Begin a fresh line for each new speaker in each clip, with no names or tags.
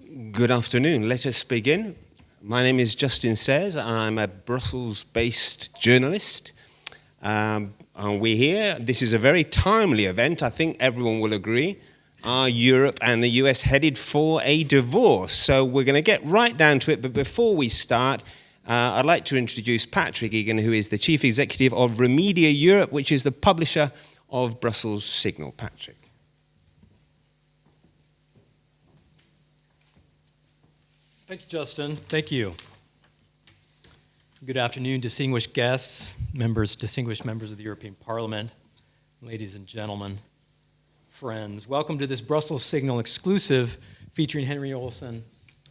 Good afternoon. Let us begin. My name is Justin Sayers. I'm a Brussels-based journalist. And we're here. This is a very timely event. I think everyone will agree. Are Europe and the US headed for a divorce? So we're going to get right down to it. But before we start, I'd like to introduce Patrick Egan, who is the Chief Executive of Remedia Europe, which is the publisher of Brussels Signal. Patrick.
Thank you, Justin. Thank you. Good afternoon, distinguished guests, distinguished members of the European Parliament, ladies and gentlemen, friends. Welcome to this Brussels Signal exclusive featuring Henry Olsen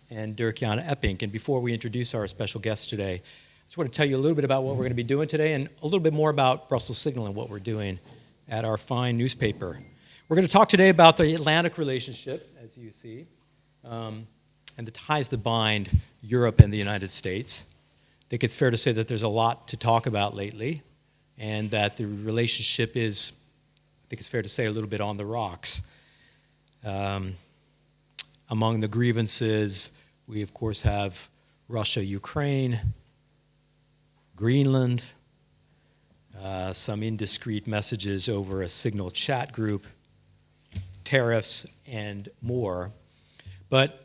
and Derk Jan Eppink. And before we introduce our special guests today, I just want to tell you a little bit about what we're going to be doing today and a little bit more about Brussels Signal and what we're doing at our fine newspaper. We're going to talk today about the Atlantic relationship, as you see, and the ties that bind Europe and the United States. I think it's fair to say that there's a lot to talk about lately, and that the relationship is, I think it's fair to say, a little bit on the rocks. Among the grievances, we of course have Russia, Ukraine, Greenland, some indiscreet messages over a Signal chat group, tariffs, and more. But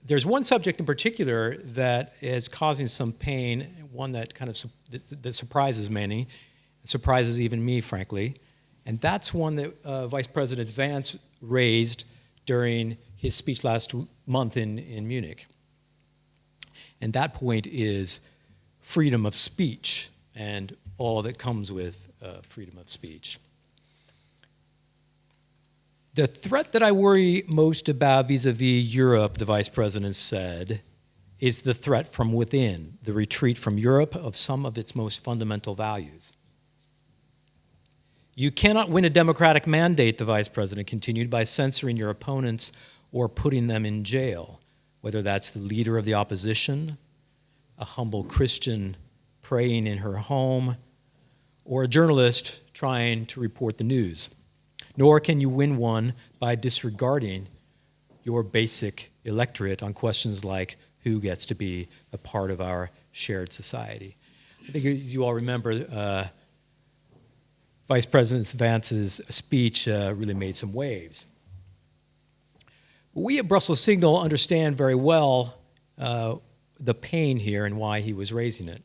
there's one subject in particular that is causing some pain, one that kind of that surprises many, surprises even me, frankly, and that's one that Vice President Vance raised during his speech last month in Munich. And that point is freedom of speech and all that comes with freedom of speech. The threat that I worry most about vis-a-vis Europe, the Vice President said, is the threat from within, the retreat from Europe of some of its most fundamental values. You cannot win a democratic mandate, the Vice President continued, by censoring your opponents or putting them in jail, whether that's the leader of the opposition, a humble Christian praying in her home, or a journalist trying to report the news. Nor can you win one by disregarding your basic electorate on questions like who gets to be a part of our shared society. I think as you all remember, Vice President Vance's speech really made some waves. We at Brussels Signal understand very well the pain here and why he was raising it.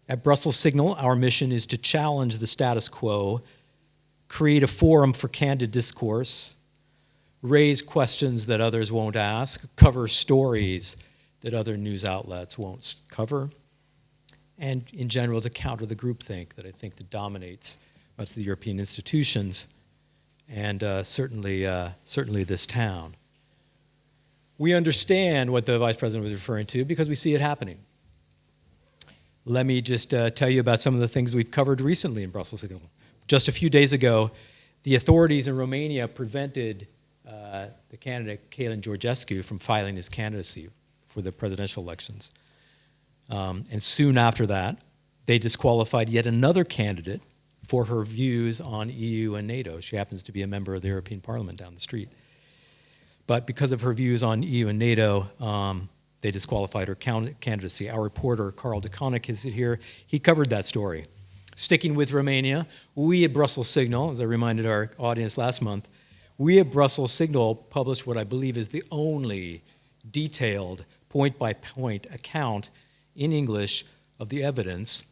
At Brussels Signal, our mission is to challenge the status quo, create a forum for candid discourse, raise questions that others won't ask, cover stories that other news outlets won't cover, and in general to counter the groupthink that I think that dominates much of the European institutions and certainly this town. We understand what the Vice President was referring to because we see it happening. Let me just tell you about some of the things we've covered recently in Brussels Signal. Just a few days ago, the authorities in Romania prevented the candidate Calin Georgescu from filing his candidacy for the presidential elections. And soon after that, they disqualified yet another candidate for her views on EU and NATO. She happens to be a member of the European Parliament down the street. But because of her views on EU and NATO, they disqualified her candidacy. Our reporter, Carl de Konik, is here. He covered that story. Sticking with Romania, we at Brussels Signal, as I reminded our audience last month, we at Brussels Signal published what I believe is the only detailed point-by-point account in English of the evidence,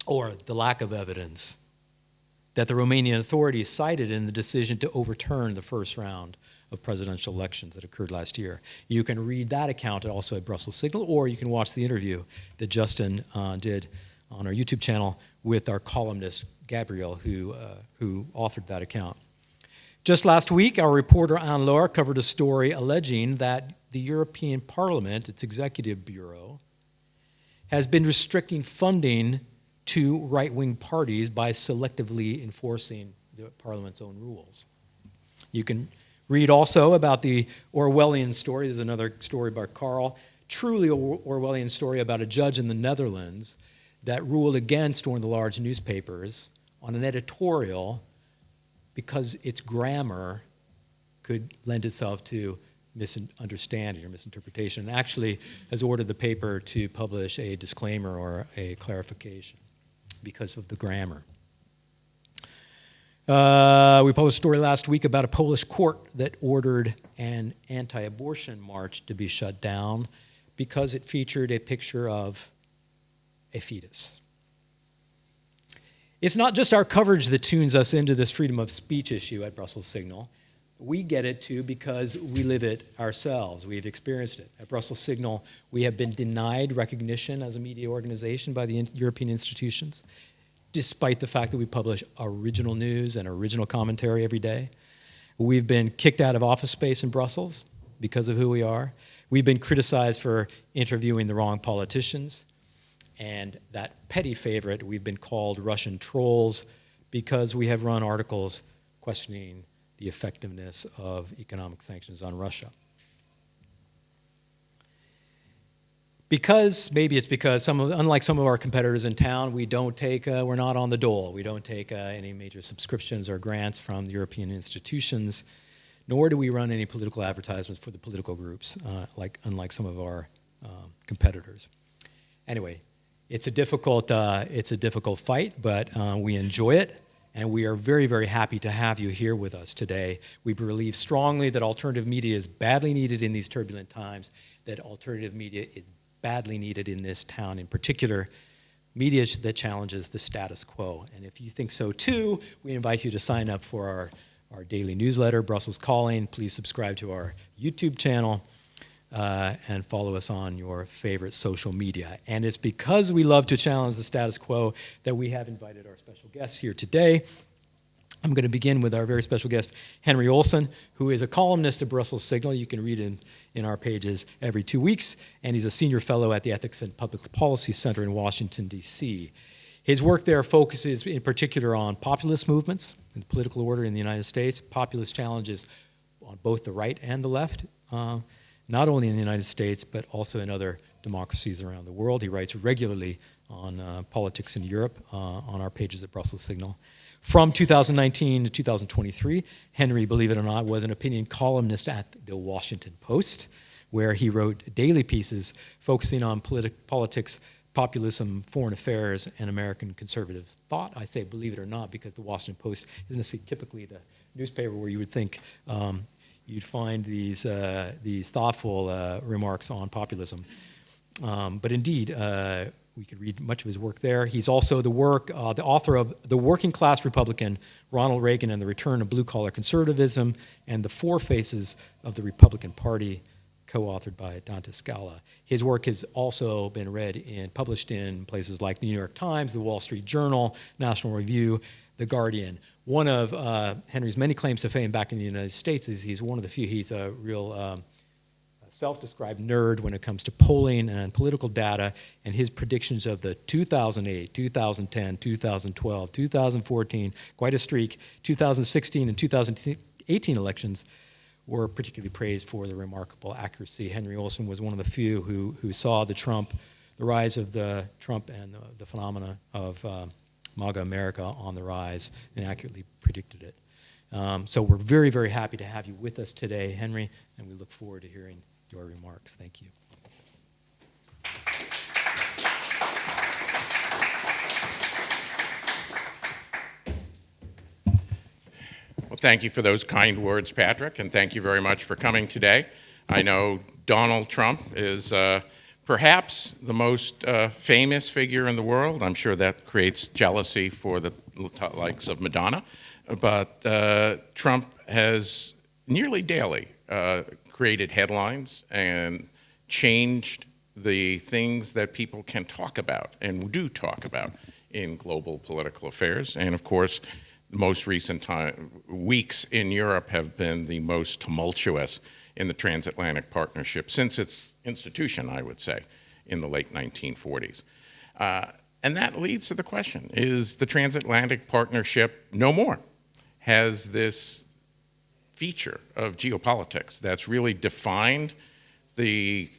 or the lack of evidence, that the Romanian authorities cited in the decision to overturn the first round of presidential elections that occurred last year. You can read that account also at Brussels Signal, or you can watch the interview that Justin did on our YouTube channel with our columnist, Gabriel, who authored that account. Just last week, our reporter, Anne Laure, covered a story alleging that the European Parliament, its executive bureau, has been restricting funding to right-wing parties by selectively enforcing the Parliament's own rules. You can read also about the Orwellian story. There's another story by Carl, truly Orwellian story about a judge in the Netherlands that ruled against one of the large newspapers on an editorial because its grammar could lend itself to misunderstanding or misinterpretation, and actually has ordered the paper to publish a disclaimer or a clarification because of the grammar. We published a story last week about a Polish court that ordered an anti-abortion march to be shut down because it featured a picture of a fetus. It's not just our coverage that tunes us into this freedom of speech issue at Brussels Signal. We get it too because we live it ourselves. We've experienced it. At Brussels Signal, we have been denied recognition as a media organization by the European institutions, despite the fact that we publish original news and original commentary every day. We've been kicked out of office space in Brussels because of who we are. We've been criticized for interviewing the wrong politicians. And that petty favorite, we've been called Russian trolls because we have run articles questioning the effectiveness of economic sanctions on Russia. Maybe it's because unlike some of our competitors in town, we're not on the dole. We don't take any major subscriptions or grants from the European institutions, nor do we run any political advertisements for the political groups, unlike some of our competitors. Anyway, it's a difficult fight, but we enjoy it, and we are very, very happy to have you here with us today. We believe strongly that alternative media is badly needed in these turbulent times, that alternative media is badly needed in this town, in particular, media that challenges the status quo. And if you think so too, we invite you to sign up for our daily newsletter, Brussels Calling. Please subscribe to our YouTube channel and follow us on your favorite social media. And it's because we love to challenge the status quo that we have invited our special guests here today. I'm going to begin with our very special guest, Henry Olsen, who is a columnist at Brussels Signal. You can read him in our pages every 2 weeks, and he's a senior fellow at the Ethics and Public Policy Center in Washington, D.C. His work there focuses in particular on populist movements and the political order in the United States, populist challenges on both the right and the left, not only in the United States, but also in other democracies around the world. He writes regularly on politics in Europe on our pages at Brussels Signal. From 2019 to 2023, Henry, believe it or not, was an opinion columnist at the Washington Post, where he wrote daily pieces focusing on politics, populism, foreign affairs, and American conservative thought. I say believe it or not because the Washington Post isn't necessarily typically the newspaper where you would think you'd find these thoughtful remarks on populism. But indeed, we could read much of his work there. He's also the author of The Working Class Republican, Ronald Reagan and the Return of Blue-Collar Conservatism, and The Four Faces of the Republican Party, co-authored by Dante Scala. His work has also been published in places like the New York Times, the Wall Street Journal, National Review, The Guardian. One of Henry's many claims to fame back in the United States is he's one of the few, he's a real self-described nerd when it comes to polling and political data, and his predictions of the 2008, 2010, 2012, 2014, quite a streak, 2016 and 2018 elections were particularly praised for their remarkable accuracy. Henry Olsen was one of the few who saw the rise of the Trump and the phenomena of MAGA America on the rise and accurately predicted it. So we're very, very happy to have you with us today, Henry, and we look forward to hearing your remarks. Thank you.
Well, thank you for those kind words, Patrick, and thank you very much for coming today. I know Donald Trump is perhaps the most famous figure in the world. I'm sure that creates jealousy for the likes of Madonna. But Trump has nearly daily created headlines and changed the things that people can talk about and do talk about in global political affairs. And of course, the most recent weeks in Europe have been the most tumultuous in the transatlantic partnership since its institution, I would say, in the late 1940s. And that leads to the question, is the transatlantic partnership no more? Has this feature of geopolitics that's really defined the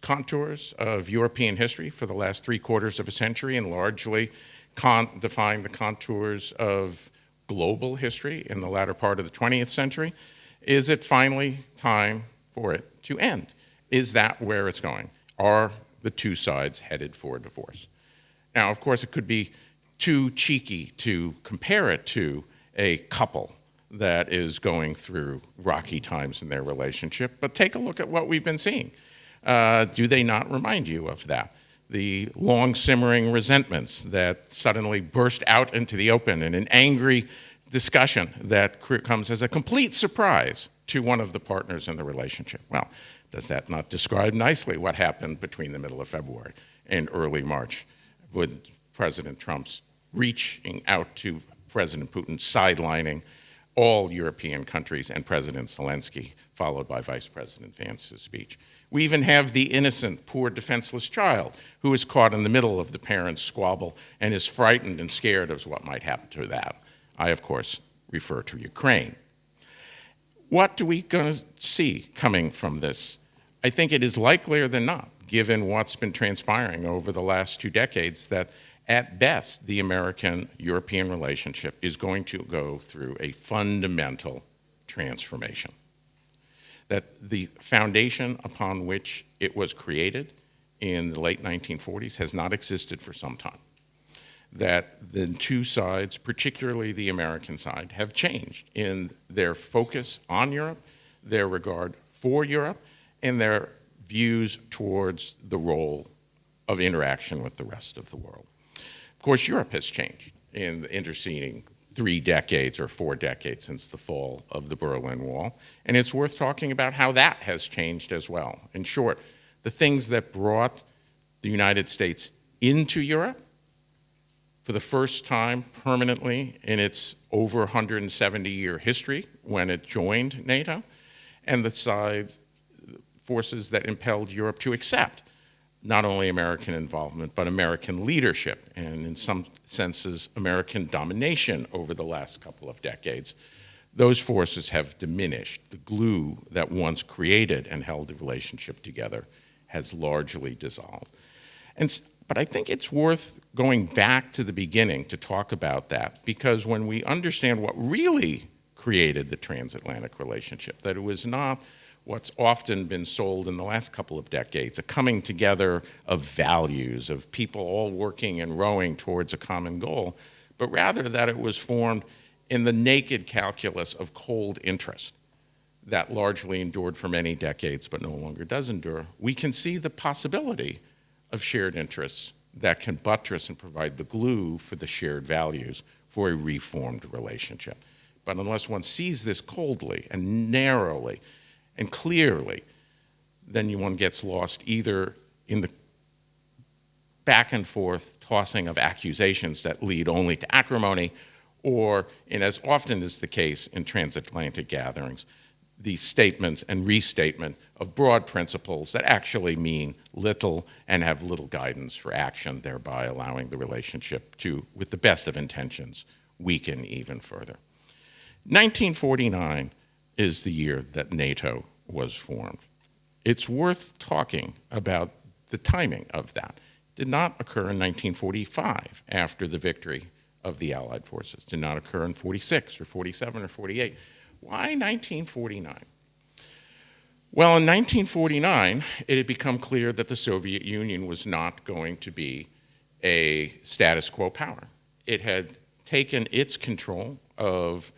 contours of European history for the last 3/4 of a century and largely defined the contours of global history in the latter part of the 20th century? Is it finally time for it to end. Is that where it's going? Are the two sides headed for divorce? Now, of course, it could be too cheeky to compare it to a couple that is going through rocky times in their relationship, but take a look at what we've been seeing. Do they not remind you of that? The long simmering resentments that suddenly burst out into the open in an angry discussion that comes as a complete surprise to one of the partners in the relationship. Well, does that not describe nicely what happened between the middle of February and early March with President Trump's reaching out to President Putin, sidelining all European countries and President Zelensky, followed by Vice President Vance's speech? We even have the innocent, poor, defenseless child who is caught in the middle of the parents' squabble and is frightened and scared of what might happen to that. I, of course, refer to Ukraine. What are we going to see coming from this? I think it is likelier than not, given what's been transpiring over the last 2 decades, that at best, the American-European relationship is going to go through a fundamental transformation. That the foundation upon which it was created in the late 1940s has not existed for some time. That the two sides, particularly the American side, have changed in their focus on Europe, their regard for Europe, and their views towards the role of interaction with the rest of the world. Of course, Europe has changed in the interceding 3 decades or 4 decades since the fall of the Berlin Wall, and it's worth talking about how that has changed as well. In short, the things that brought the United States into Europe for the first time permanently in its over 170-year history when it joined NATO, and the forces that impelled Europe to accept not only American involvement, but American leadership, and in some senses, American domination over the last couple of decades. Those forces have diminished. The glue that once created and held the relationship together has largely dissolved. But I think it's worth going back to the beginning to talk about that, because when we understand what really created the transatlantic relationship, that it was not what's often been sold in the last couple of decades, a coming together of values, of people all working and rowing towards a common goal, but rather that it was formed in the naked calculus of cold interest that largely endured for many decades but no longer does endure. We can see the possibility of shared interests that can buttress and provide the glue for the shared values for a reformed relationship. But unless one sees this coldly and narrowly and clearly, then one gets lost either in the back and forth tossing of accusations that lead only to acrimony, or, in as often is the case in transatlantic gatherings, the statement and restatement of broad principles that actually mean little and have little guidance for action, thereby allowing the relationship to, with the best of intentions, weaken even further. 1949 is the year that NATO was formed. It's worth talking about the timing of that. It did not occur in 1945 after the victory of the Allied forces. It did not occur in 46 or 47 or 48. Why 1949? Well, in 1949, it had become clear that the Soviet Union was not going to be a status quo power. It had taken its control of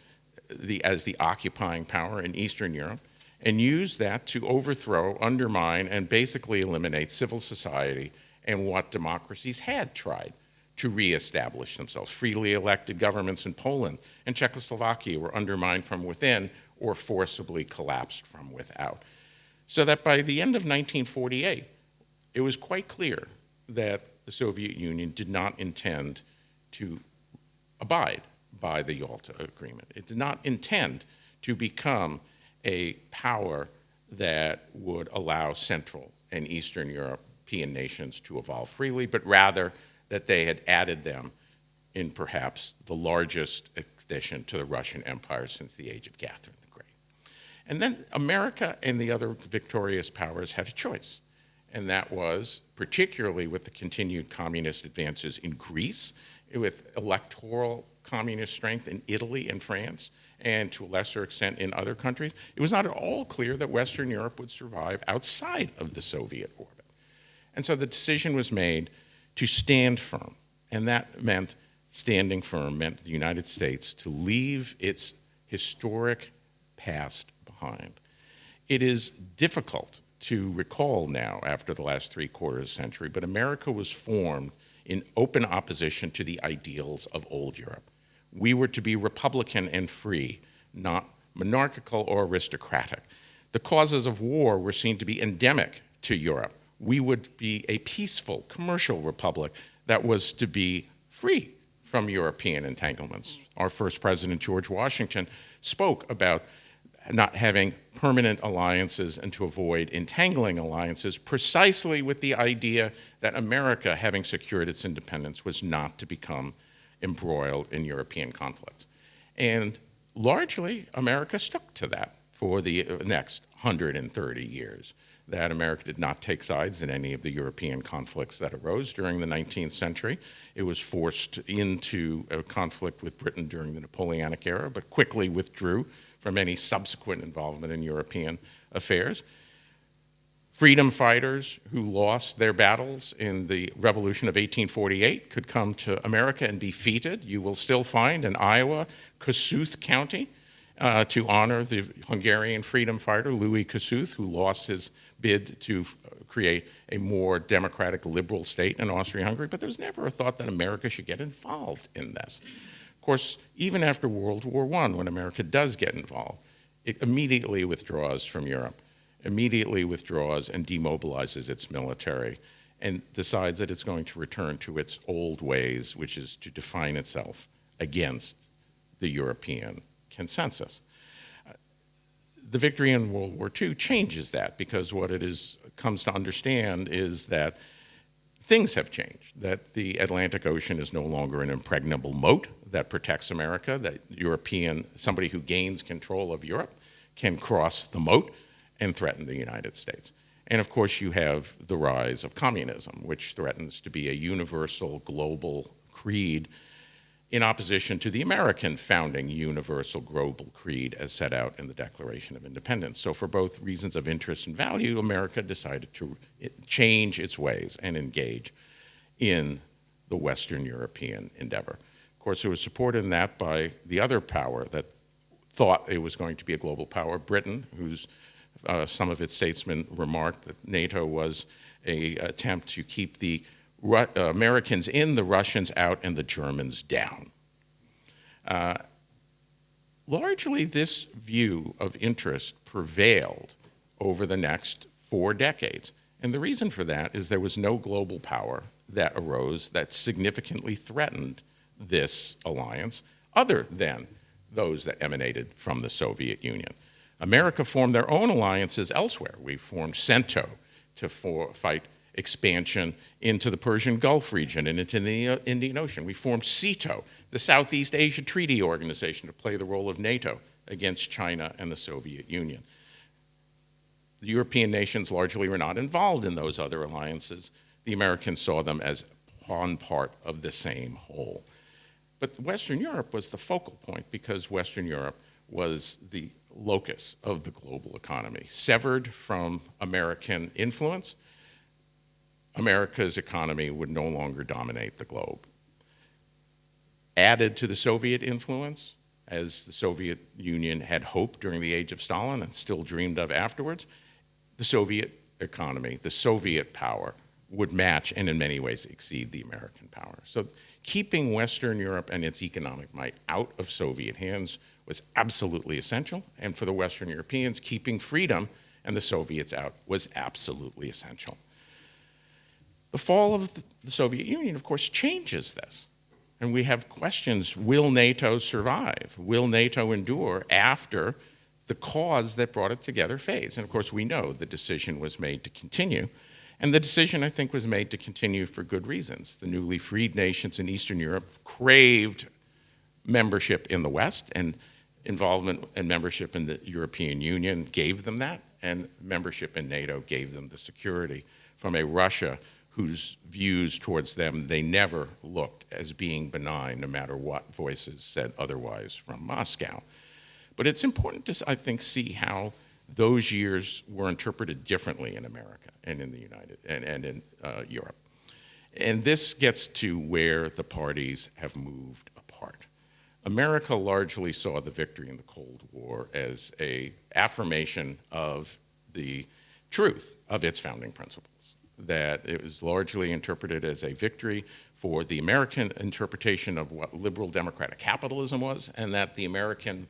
as the occupying power in Eastern Europe and used that to overthrow, undermine, and basically eliminate civil society and what democracies had tried to reestablish themselves. Freely elected governments in Poland and Czechoslovakia were undermined from within or forcibly collapsed from without. So that by the end of 1948, it was quite clear that the Soviet Union did not intend to abide by the Yalta Agreement. It did not intend to become a power that would allow Central and Eastern European nations to evolve freely, but rather that they had added them in perhaps the largest addition to the Russian Empire since the age of Catherine the Great. And then America and the other victorious powers had a choice, and that was, particularly with the continued communist advances in Greece, with electoral communist strength in Italy and France, and to a lesser extent in other countries, it was not at all clear that Western Europe would survive outside of the Soviet orbit. And so the decision was made to stand firm, and that meant standing firm meant the United States to leave its historic past behind. It is difficult to recall now after the last three-quarters century, but America was formed in open opposition to the ideals of old Europe. We were to be republican and free, not monarchical or aristocratic. The causes of war were seen to be endemic to Europe. We would be a peaceful commercial republic that was to be free from European entanglements. Our first president, George Washington, spoke about not having permanent alliances and to avoid entangling alliances, precisely with the idea that America, having secured its independence, was not to become embroiled in European conflicts. And largely, America stuck to that for the next 130 years, that America did not take sides in any of the European conflicts that arose during the 19th century. It was forced into a conflict with Britain during the Napoleonic era, but quickly withdrew from any subsequent involvement in European affairs. Freedom fighters who lost their battles in the Revolution of 1848 could come to America and be feted. You will still find in Iowa, Kossuth County, to honor the Hungarian freedom fighter Louis Kossuth, who lost his bid to create a more democratic, liberal state in Austria-Hungary. But there was never a thought that America should get involved in this. Of course, even after World War I, when America does get involved, it immediately withdraws from Europe, immediately withdraws and demobilizes its military, and decides that it's going to return to its old ways, which is to define itself against the European consensus. The victory in World War II changes that, because what it comes to understand is that things have changed, that the Atlantic Ocean is no longer an impregnable moat that protects America, that somebody who gains control of Europe can cross the moat and threaten the United States. And of course, you have the rise of communism, which threatens to be a universal global creed in opposition to the American founding universal global creed as set out in the Declaration of Independence. So for both reasons of interest and value, America decided to change its ways and engage in the Western European endeavor. Of course, it was supported in that by the other power that thought it was going to be a global power, Britain, whose some of its statesmen remarked that NATO was an attempt to keep the Americans in, the Russians out, and the Germans down. Largely, this view of interest prevailed over the next 4 decades. And the reason for that is there was no global power that arose that significantly threatened this alliance other than those that emanated from the Soviet Union. America formed their own alliances elsewhere. We formed CENTO to fight expansion into the Persian Gulf region and into the Indian Ocean. We formed SEATO, the Southeast Asia Treaty Organization, to play the role of NATO against China and the Soviet Union. The European nations largely were not involved in those other alliances. The Americans saw them as one part of the same whole. But Western Europe was the focal point because Western Europe was the locus of the global economy. Severed from American influence, America's economy would no longer dominate the globe. Added to the Soviet influence, as the Soviet Union had hoped during the age of Stalin and still dreamed of afterwards, the Soviet economy, the Soviet power, would match and in many ways exceed the American power. So keeping Western Europe and its economic might out of Soviet hands was absolutely essential, and for the Western Europeans, keeping freedom and the Soviets out was absolutely essential. The fall of the Soviet Union, of course, changes this. And we have questions, will NATO survive? Will NATO endure after the cause that brought it together fades? And of course, we know the decision was made to continue. And the decision, I think, was made to continue for good reasons. The newly freed nations in Eastern Europe craved membership in the West, and involvement and membership in the European Union gave them that, and membership in NATO gave them the security from a Russia whose views towards them they never looked as being benign, no matter what voices said otherwise from Moscow. But it's important to, I think, see how those years were interpreted differently in America and in the in Europe. And this gets to where the parties have moved apart. America largely saw the victory in the Cold War as an affirmation of the truth of its founding principles, that it was largely interpreted as a victory for the American interpretation of what liberal democratic capitalism was, and that the American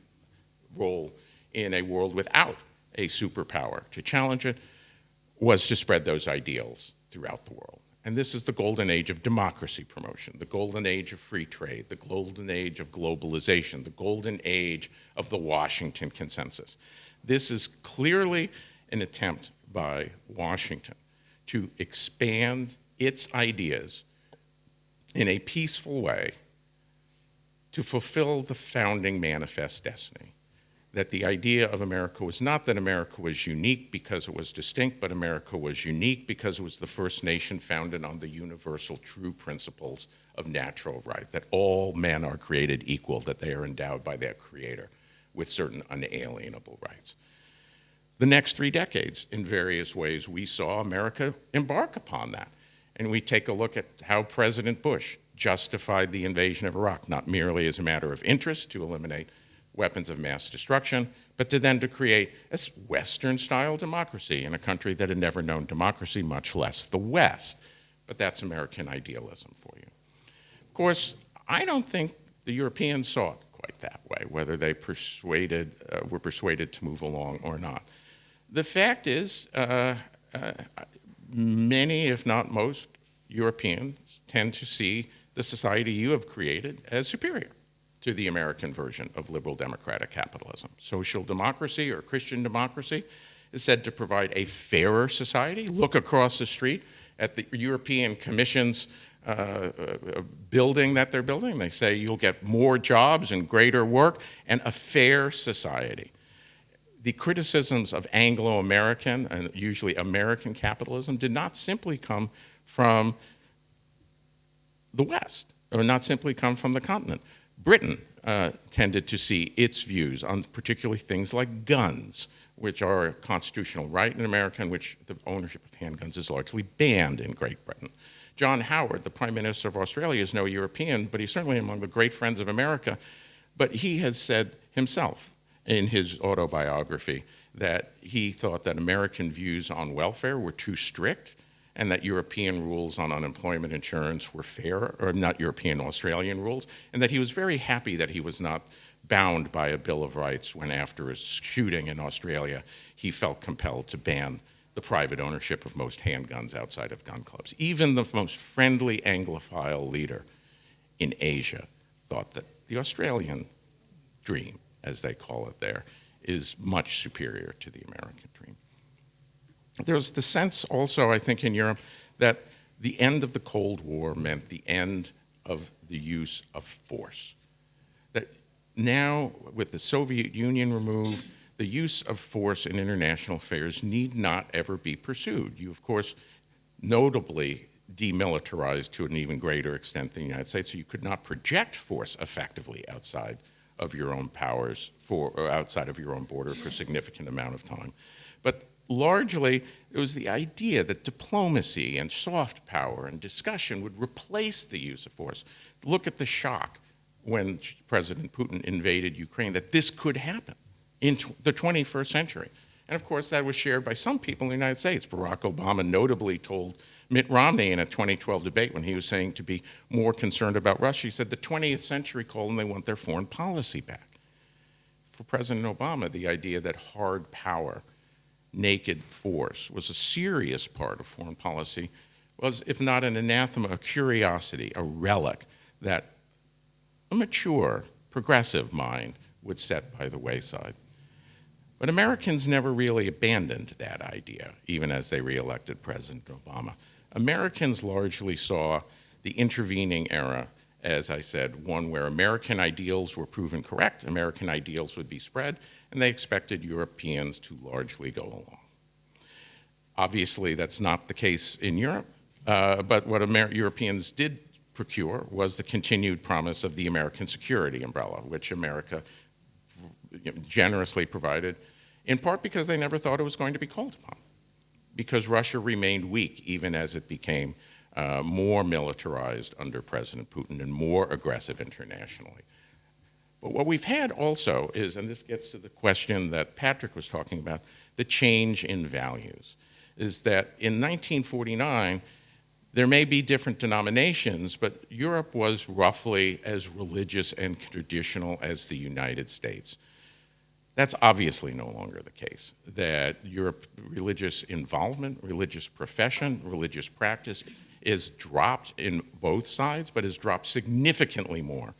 role in a world without a superpower to challenge it was to spread those ideals throughout the world. And this is the golden age of democracy promotion, the golden age of free trade, the golden age of globalization, the golden age of the Washington Consensus. This is clearly an attempt by Washington to expand its ideas in a peaceful way to fulfill the founding manifest destiny. That the idea of America was not that America was unique because it was distinct, but America was unique because it was the first nation founded on the universal true principles of natural right, that all men are created equal, that they are endowed by their creator with certain unalienable rights. The next 3 decades, in various ways, we saw America embark upon that. And we take a look at how President Bush justified the invasion of Iraq, not merely as a matter of interest to eliminate weapons of mass destruction, but to create a Western-style democracy in a country that had never known democracy, much less the West. But that's American idealism for you. Of course, I don't think the Europeans saw it quite that way, whether they were persuaded to move along or not. The fact is, many, if not most, Europeans tend to see the society you have created as superior to the American version of liberal democratic capitalism. Social democracy or Christian democracy is said to provide a fairer society. Look across the street at the European Commission's building that they're building. They say you'll get more jobs and greater work and a fair society. The criticisms of Anglo-American and usually American capitalism did not simply come from the West, or not simply come from the continent. Britain tended to see its views on particularly things like guns, which are a constitutional right in America, in which the ownership of handguns is largely banned in Great Britain. John Howard, the Prime Minister of Australia, is no European, but he's certainly among the great friends of America. But he has said himself in his autobiography that he thought that American views on welfare were too strict and that European rules on unemployment insurance were fair, or not European, Australian rules, and that he was very happy that he was not bound by a Bill of Rights when, after his shooting in Australia, he felt compelled to ban the private ownership of most handguns outside of gun clubs. Even the most friendly Anglophile leader in Asia thought that the Australian dream, as they call it there, is much superior to the American dream. There's the sense also, I think, in Europe that the end of the Cold War meant the end of the use of force. That now, with the Soviet Union removed, the use of force in international affairs need not ever be pursued. You, of course, notably demilitarized to an even greater extent than the United States, so you could not project force effectively outside of your own powers or outside of your own border for a significant amount of time. But largely, it was the idea that diplomacy and soft power and discussion would replace the use of force. Look at the shock when President Putin invaded Ukraine, that this could happen in the 21st century. And of course, that was shared by some people in the United States. Barack Obama notably told Mitt Romney in a 2012 debate when he was saying to be more concerned about Russia, he said the 20th century called and they want their foreign policy back. For President Obama, the idea that hard power, naked force was a serious part of foreign policy was, if not an anathema, a curiosity, a relic that a mature, progressive mind would set by the wayside. But Americans never really abandoned that idea, even as they re-elected President Obama. Americans largely saw the intervening era, as I said, one where American ideals were proven correct, American ideals would be spread, and they expected Europeans to largely go along. Obviously, that's not the case in Europe, but what Europeans did procure was the continued promise of the American security umbrella, which America generously provided, in part because they never thought it was going to be called upon, because Russia remained weak even as it became more militarized under President Putin and more aggressive internationally. But what we've had also is, and this gets to the question that Patrick was talking about, the change in values, is that in 1949, there may be different denominations, but Europe was roughly as religious and traditional as the United States. That's obviously no longer the case, that Europe, religious involvement, religious profession, religious practice is dropped in both sides, but has dropped significantly more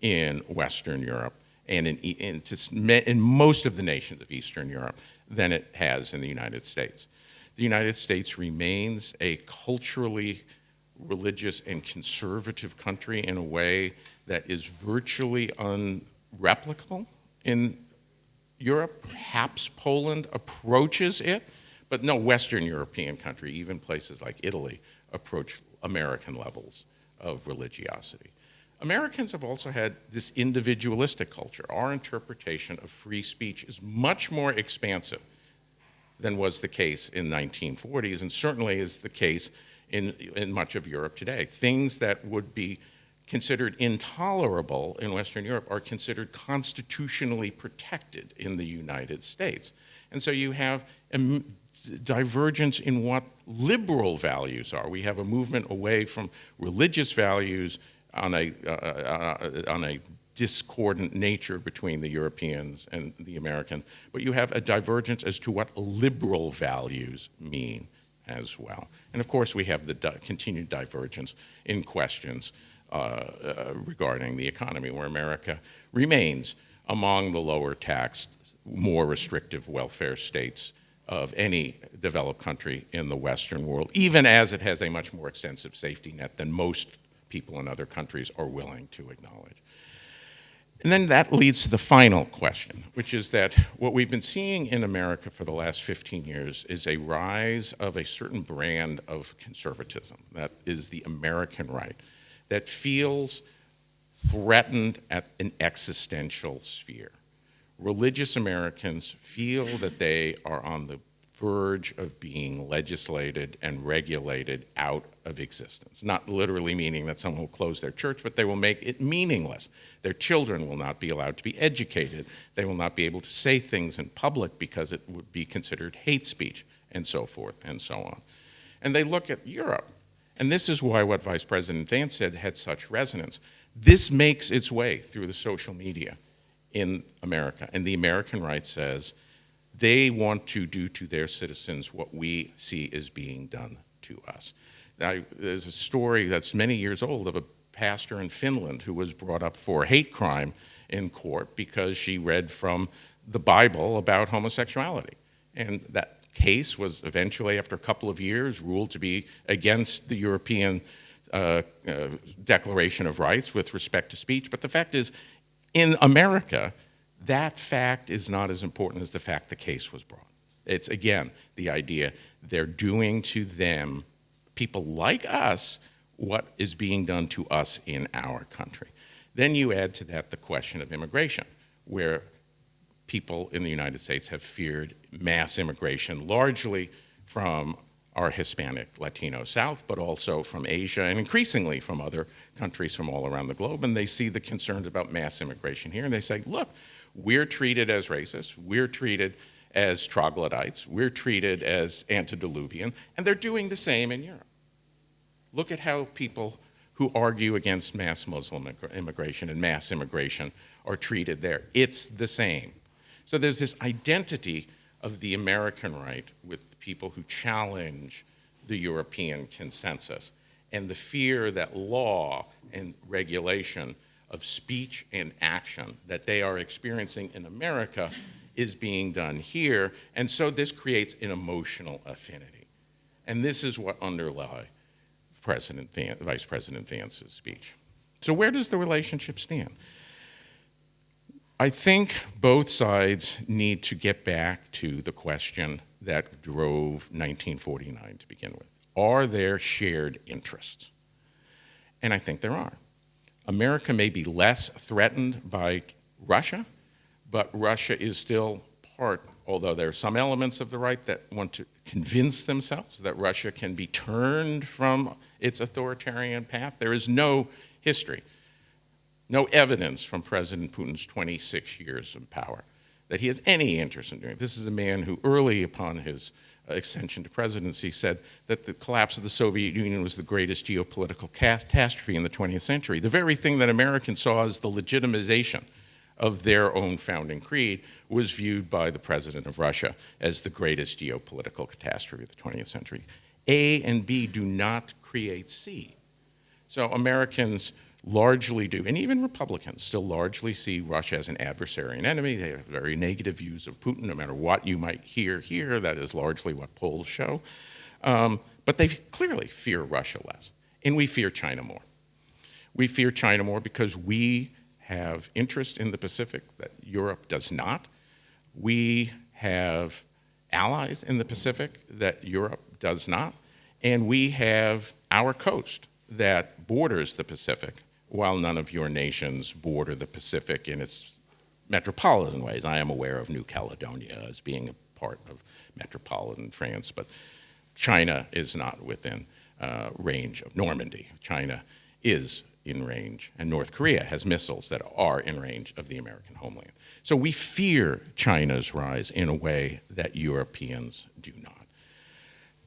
in Western Europe and in most of the nations of Eastern Europe than it has in the United States. The United States remains a culturally religious and conservative country in a way that is virtually unreplicable in Europe. Perhaps Poland approaches it, but no Western European country, even places like Italy, approach American levels of religiosity. Americans have also had this individualistic culture. Our interpretation of free speech is much more expansive than was the case in 1940s, and certainly is the case in much of Europe today. Things that would be considered intolerable in Western Europe are considered constitutionally protected in the United States. And so you have a divergence in what liberal values are. We have a movement away from religious values on a discordant nature between the Europeans and the Americans, but you have a divergence as to what liberal values mean as well. And of course, we have the continued divergence in questions regarding the economy, where America remains among the lower taxed, more restrictive welfare states of any developed country in the Western world, even as it has a much more extensive safety net than most people in other countries are willing to acknowledge. And then that leads to the final question, which is that what we've been seeing in America for the last 15 years is a rise of a certain brand of conservatism, that is the American right, that feels threatened at an existential sphere. Religious Americans feel that they are on the verge of being legislated and regulated out of existence. Not literally meaning that someone will close their church, but they will make it meaningless. Their children will not be allowed to be educated. They will not be able to say things in public because it would be considered hate speech, and so forth and so on. And they look at Europe, and this is why what Vice President Vance said had such resonance. This makes its way through the social media in America, and the American right says, they want to do to their citizens what we see as being done to us. Now, there's a story that's many years old of a pastor in Finland who was brought up for hate crime in court because she read from the Bible about homosexuality. And that case was eventually, after a couple of years, ruled to be against the European Declaration of Rights with respect to speech. But the fact is, in America, that fact is not as important as the fact the case was brought. It's, again, the idea they're doing to them, people like us, what is being done to us in our country. Then you add to that the question of immigration, where people in the United States have feared mass immigration, largely from our Hispanic Latino South, but also from Asia and increasingly from other countries from all around the globe. And they see the concerns about mass immigration here, and they say, look, we're treated as racists, we're treated as troglodytes, we're treated as antediluvian, and they're doing the same in Europe. Look at how people who argue against mass Muslim immigration and mass immigration are treated there. It's the same. So there's this identity of the American right with people who challenge the European consensus, and the fear that law and regulation of speech and action that they are experiencing in America is being done here, and so this creates an emotional affinity. And this is what underlies Vice President Vance's speech. So where does the relationship stand? I think both sides need to get back to the question that drove 1949 to begin with. Are there shared interests? And I think there are. America may be less threatened by Russia, but Russia is still part, although there are some elements of the right that want to convince themselves that Russia can be turned from its authoritarian path. There is no history, no evidence from President Putin's 26 years of power that he has any interest in doing it. This is a man who early upon his ascension to presidency said that the collapse of the Soviet Union was the greatest geopolitical catastrophe in the 20th century. The very thing that Americans saw as the legitimization of their own founding creed was viewed by the president of Russia as the greatest geopolitical catastrophe of the 20th century. A and B do not create C. So Americans largely do, and even Republicans still largely see Russia as an adversary and enemy. They have very negative views of Putin, no matter what you might hear here. That is largely what polls show. But they clearly fear Russia less, and we fear China more. We fear China more because we have interest in the Pacific that Europe does not. We have allies in the Pacific that Europe does not. And we have our coast that borders the Pacific, while none of your nations border the Pacific in its metropolitan ways. I am aware of New Caledonia as being a part of metropolitan France, but China is not within range of Normandy. China is in range, and North Korea has missiles that are in range of the American homeland. So we fear China's rise in a way that Europeans do not.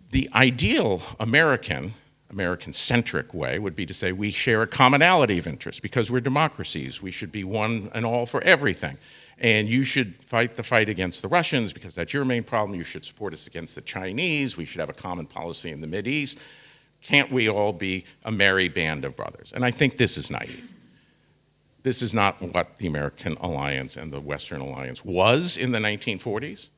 The ideal American-centric way would be to say we share a commonality of interest because we're democracies. We should be one and all for everything. And you should fight the fight against the Russians because that's your main problem. You should support us against the Chinese. We should have a common policy in the Mideast. Can't we all be a merry band of brothers? And I think this is naive. This is not what the American alliance and the Western alliance was in the 1940s.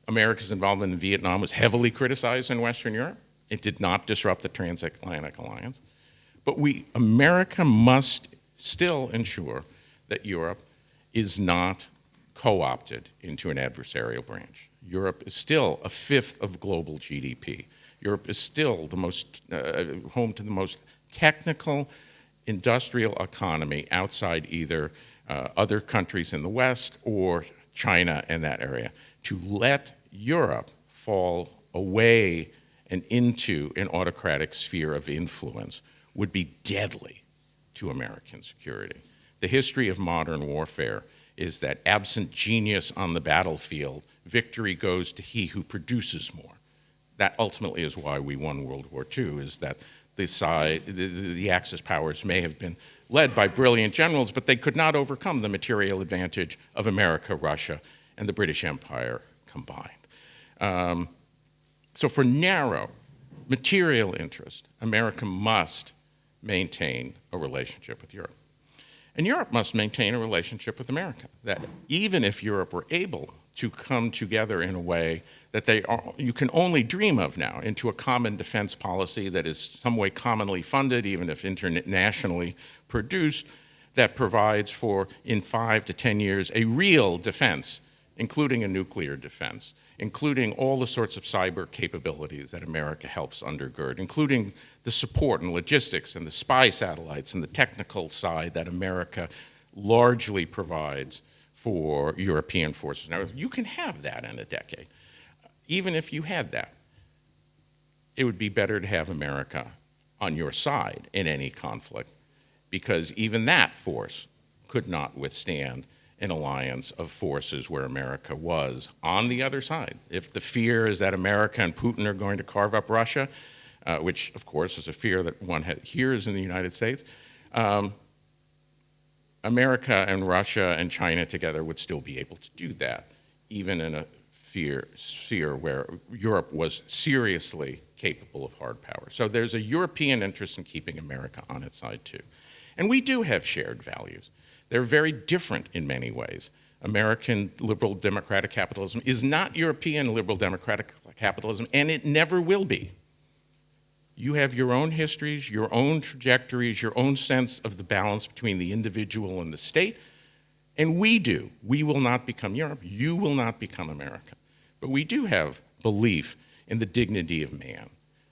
America's involvement in Vietnam was heavily criticized in Western Europe. It did not disrupt the transatlantic alliance. But America must still ensure that Europe is not co-opted into an adversarial branch. Europe is still a fifth of global GDP. Europe is still the most home to the most technical industrial economy outside either other countries in the West or China and that area. To let Europe fall away and into an autocratic sphere of influence would be deadly to American security. The history of modern warfare is that absent genius on the battlefield, victory goes to he who produces more. That ultimately is why we won World War II, is that the Axis powers may have been led by brilliant generals, but they could not overcome the material advantage of America, Russia, and the British Empire combined. So for narrow material interest, America must maintain a relationship with Europe. And Europe must maintain a relationship with America, that even if Europe were able to come together in a way that you can only dream of now, into a common defense policy that is some way commonly funded, even if internationally produced, that provides for, in 5 to 10 years, a real defense, including a nuclear defense, including all the sorts of cyber capabilities that America helps undergird, including the support and logistics and the spy satellites and the technical side that America largely provides for European forces. Now, you can have that in a decade. Even if you had that, it would be better to have America on your side in any conflict, because even that force could not withstand an alliance of forces where America was on the other side. If the fear is that America and Putin are going to carve up Russia, which of course is a fear that one hears in the United States, America and Russia and China together would still be able to do that, even in a sphere where Europe was seriously capable of hard power. So there's a European interest in keeping America on its side too. And we do have shared values. They're very different in many ways. American liberal democratic capitalism is not European liberal democratic capitalism, and it never will be. You have your own histories, your own trajectories, your own sense of the balance between the individual and the state, and we do. We will not become Europe. You will not become America. But we do have belief in the dignity of man.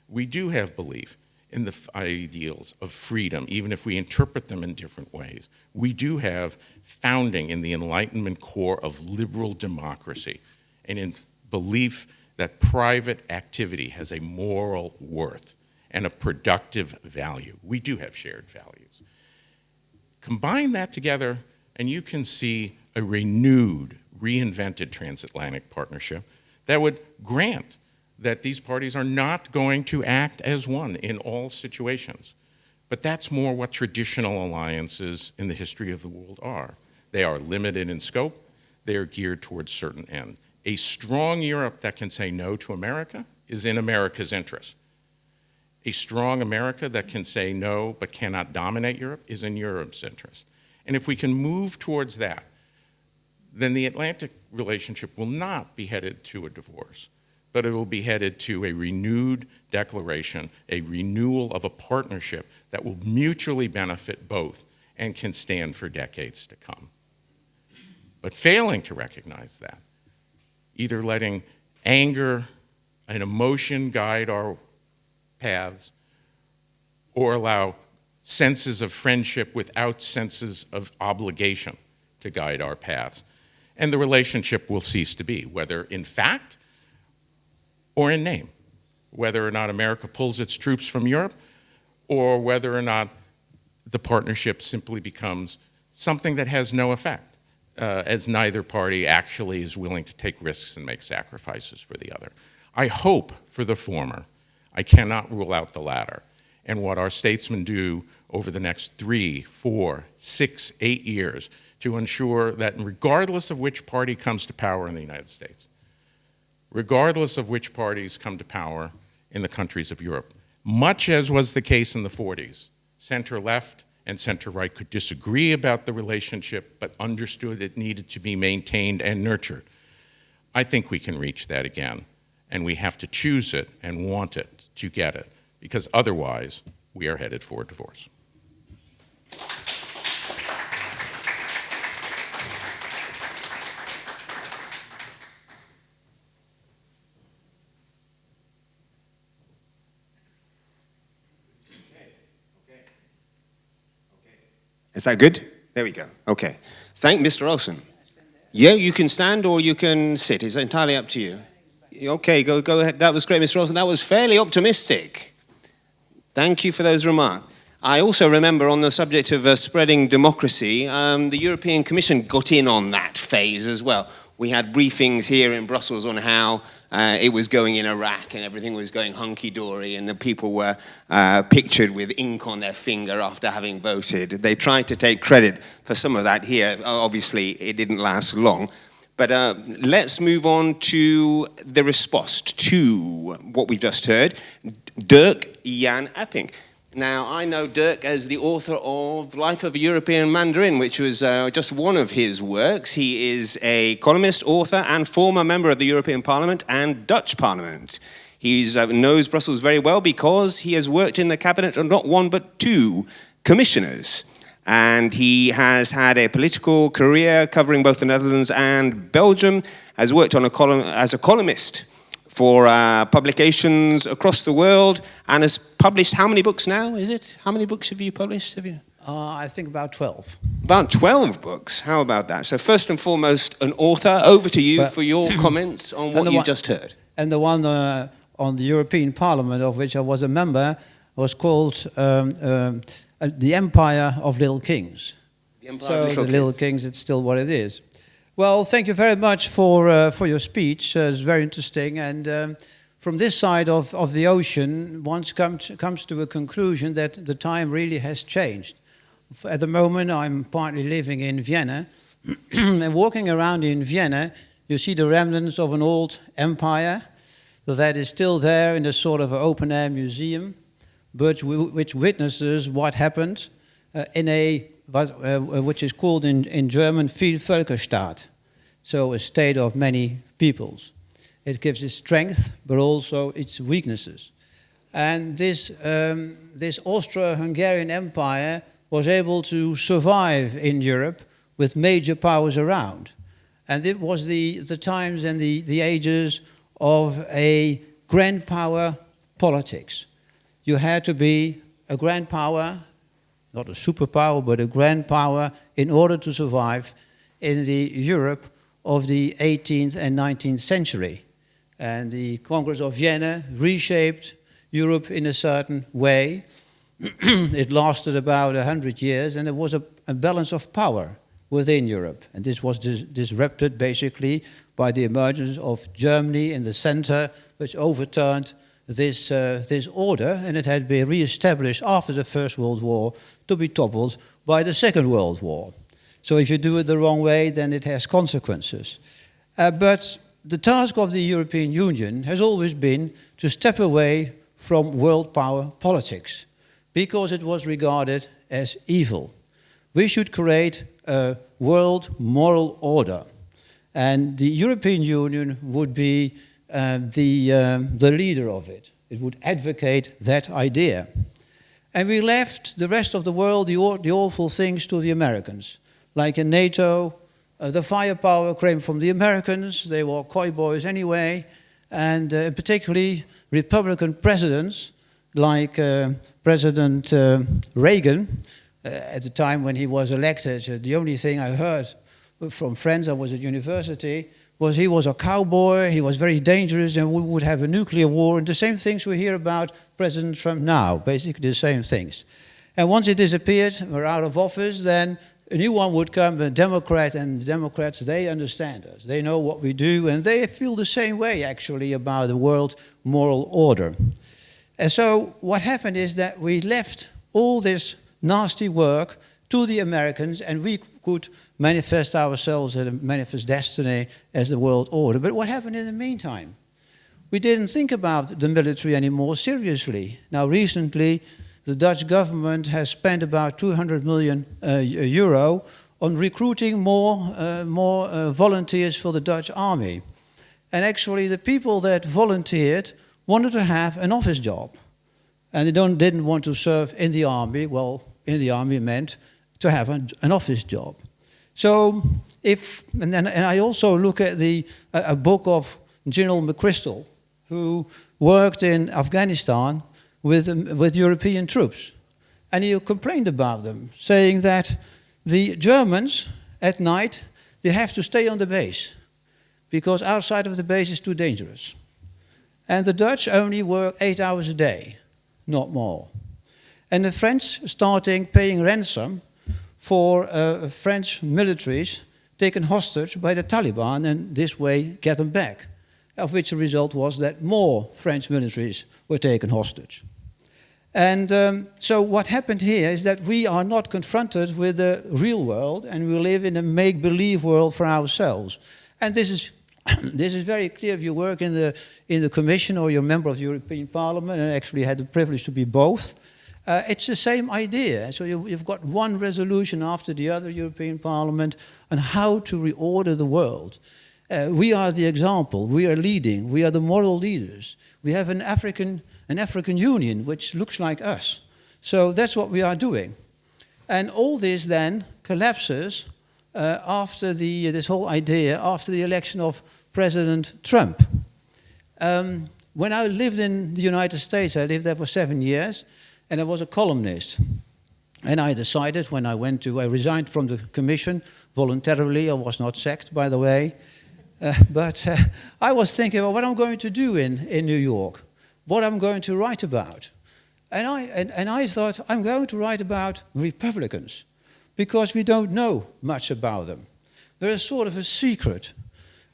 We do have belief in the ideals of freedom, even if we interpret them in different ways. We do have founding in the Enlightenment core of liberal democracy and in belief that private activity has a moral worth and a productive value. We do have shared values. Combine that together and you can see a renewed, reinvented transatlantic partnership that would grant that these parties are not going to act as one in all situations. But that's more what traditional alliances in the history of the world are. They are limited in scope, they are geared towards certain ends. A strong Europe that can say no to America is in America's interest. A strong America that can say no but cannot dominate Europe is in Europe's interest. And if we can move towards that, then the Atlantic relationship will not be headed to a divorce, but it will be headed to a renewed declaration, a renewal of a partnership that will mutually benefit both and can stand for decades to come. But failing to recognize that, either letting anger and emotion guide our paths, or allow senses of friendship without senses of obligation to guide our paths, and the relationship will cease to be, whether in fact or in name, whether or not America pulls its troops from Europe, or whether or not the partnership simply becomes something that has no effect, as neither party actually is willing to take risks and make sacrifices for the other. I hope for the former. I cannot rule out the latter. And what our statesmen do over the next 3, 4, 6, 8 years to ensure that regardless of which party comes to power in the United States, regardless of which parties come to power in the countries of Europe, much as was the case in the 40s, center-left and center-right could disagree about the relationship, but understood it needed to be maintained and nurtured. I think we can reach that again, and we have to choose it and want it to get it, because otherwise we are headed for a divorce.
Is that good? There we go. Okay. Thank Mr. Olsen. Yeah, you can stand or you can sit. It's entirely up to you. Okay, go ahead. That was great, Mr. Olsen. That was fairly optimistic. Thank you for those remarks. I also remember on the subject of spreading democracy, the European Commission got in on that phase as well. We had briefings here in Brussels on how it was going in Iraq and everything was going hunky-dory and the people were pictured with ink on their finger after having voted. They tried to take credit for some of that here. Obviously, it didn't last long. But let's move on to the response to what we just heard. Derk Jan Eppink. Now, I know Derk as the author of Life of a European Mandarin, which was just one of his works. He is a columnist, author, and former member of the European Parliament and Dutch Parliament. He knows Brussels very well because he has worked in the cabinet of not one but two commissioners. And he has had a political career covering both the Netherlands and Belgium, has worked on as a columnist for publications across the world, and has published how many books now, is it? How many books have you published?
I think about 12.
About 12 books. How about that? So first and foremost, an author. Over to you for your comments on what you just heard.
And the one on the European Parliament, of which I was a member, was called The Empire of Little Kings.
The Empire
so
of Little
the Little Kings, it's still what it is. Well, thank you very much for your speech. It's very interesting. And from this side of the ocean, one comes to a conclusion that the time really has changed. At the moment, I'm partly living in Vienna. And walking around in Vienna, you see the remnants of an old empire that is still there in a sort of open-air museum, but which witnesses what happened in a which is called in German Vielvölkerstaat, so a state of many peoples. It gives its strength, but also its weaknesses. And this Austro-Hungarian Empire was able to survive in Europe with major powers around. And it was the times and the ages of a grand power politics. you had to be a grand power, not a superpower, but a grand power, in order to survive in the Europe of the 18th and 19th century. And the Congress of Vienna reshaped Europe in a certain way. It lasted about 100 years, and there was a balance of power within Europe. And this was disrupted basically by the emergence of Germany in the center, which overturned this order, and it had been re-established after the First World War to be toppled by the Second World War. So if you do it the wrong way, then it has consequences. But the task of the European Union has always been to step away from world power politics, because it was regarded as evil. We should create a world moral order, and the European Union would be the leader of it. It would advocate that idea. And we left the rest of the world, the awful things, to the Americans. Like in NATO, the firepower came from the Americans. They were coy boys anyway. And particularly Republican presidents, like President Reagan, at the time when he was elected, the only thing I heard from friends, I was at university, was he was a cowboy, he was very dangerous, and we would have a nuclear war. And the same things we hear about President Trump now, basically the same things. And once he disappeared, we're out of office, then a new one would come, a Democrat, and the Democrats, they understand us. They know what we do, and they feel the same way, actually, about the world moral order. And so what happened is that we left all this nasty work to the Americans, and we could manifest ourselves and manifest destiny as the world order. But what happened in the meantime? We didn't think about the military anymore seriously. Now, recently, the Dutch government has spent about 200 million euro on recruiting more volunteers for the Dutch army. And actually, the people that volunteered wanted to have an office job. And they didn't want to serve in the army. Well, in the army meant to have an office job. So, and I also look at a book of General McChrystal, who worked in Afghanistan with European troops. And he complained about them, saying that the Germans, at night, they have to stay on the base, because outside of the base is too dangerous. And the Dutch only work 8 hours a day, not more. And the French starting paying ransom for French militaries taken hostage by the Taliban, and this way get them back. Of which the result was that more French militaries were taken hostage. And so what happened here is that we are not confronted with the real world, and we live in a make-believe world for ourselves. And this is very clear if you work in the Commission or you're a member of the European Parliament, and I actually had the privilege to be both. It's the same idea. So you've got one resolution after the other, European Parliament, on how to reorder the world. We are the example. We are leading. We are the moral leaders. We have an African Union which looks like us. So that's what we are doing. And all this then collapses after this whole idea, after the election of President Trump. When I lived in the United States, I lived there for 7 years, and I was a columnist. And I decided when I resigned from the commission voluntarily. I was not sacked, by the way. But I was thinking about what I'm going to do in New York, what I'm going to write about. And I thought, I'm going to write about Republicans, because we don't know much about them. They're sort of a secret,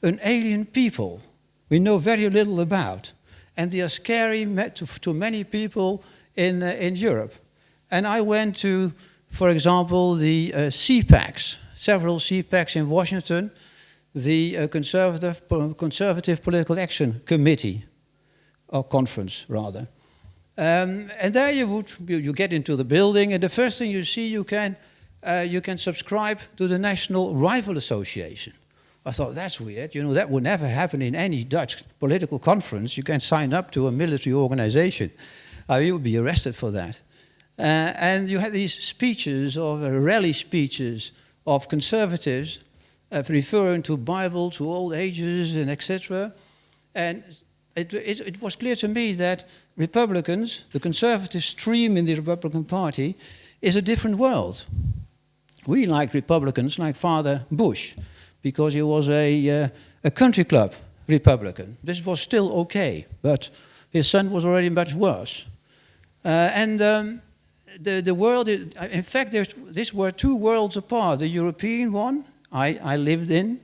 an alien people we know very little about. And they are scary to many people in Europe. And I went to, for example, the CPACs, several CPACs in Washington, the Conservative Political Action Committee, or conference rather. And there you get into the building, and the first thing you see, you can subscribe to the National Rifle Association. I thought, that's weird. You know, that would never happen in any Dutch political conference. You can sign up to a military organization. You would be arrested for that. And you had these speeches, rally speeches of conservatives referring to Bible, to old ages, and etc. And it was clear to me that Republicans, the conservative stream in the Republican Party, is a different world. We like Republicans like Father Bush, because he was a country club Republican. This was still okay, but his son was already much worse. The world, in fact, these were two worlds apart. The European one, I lived in,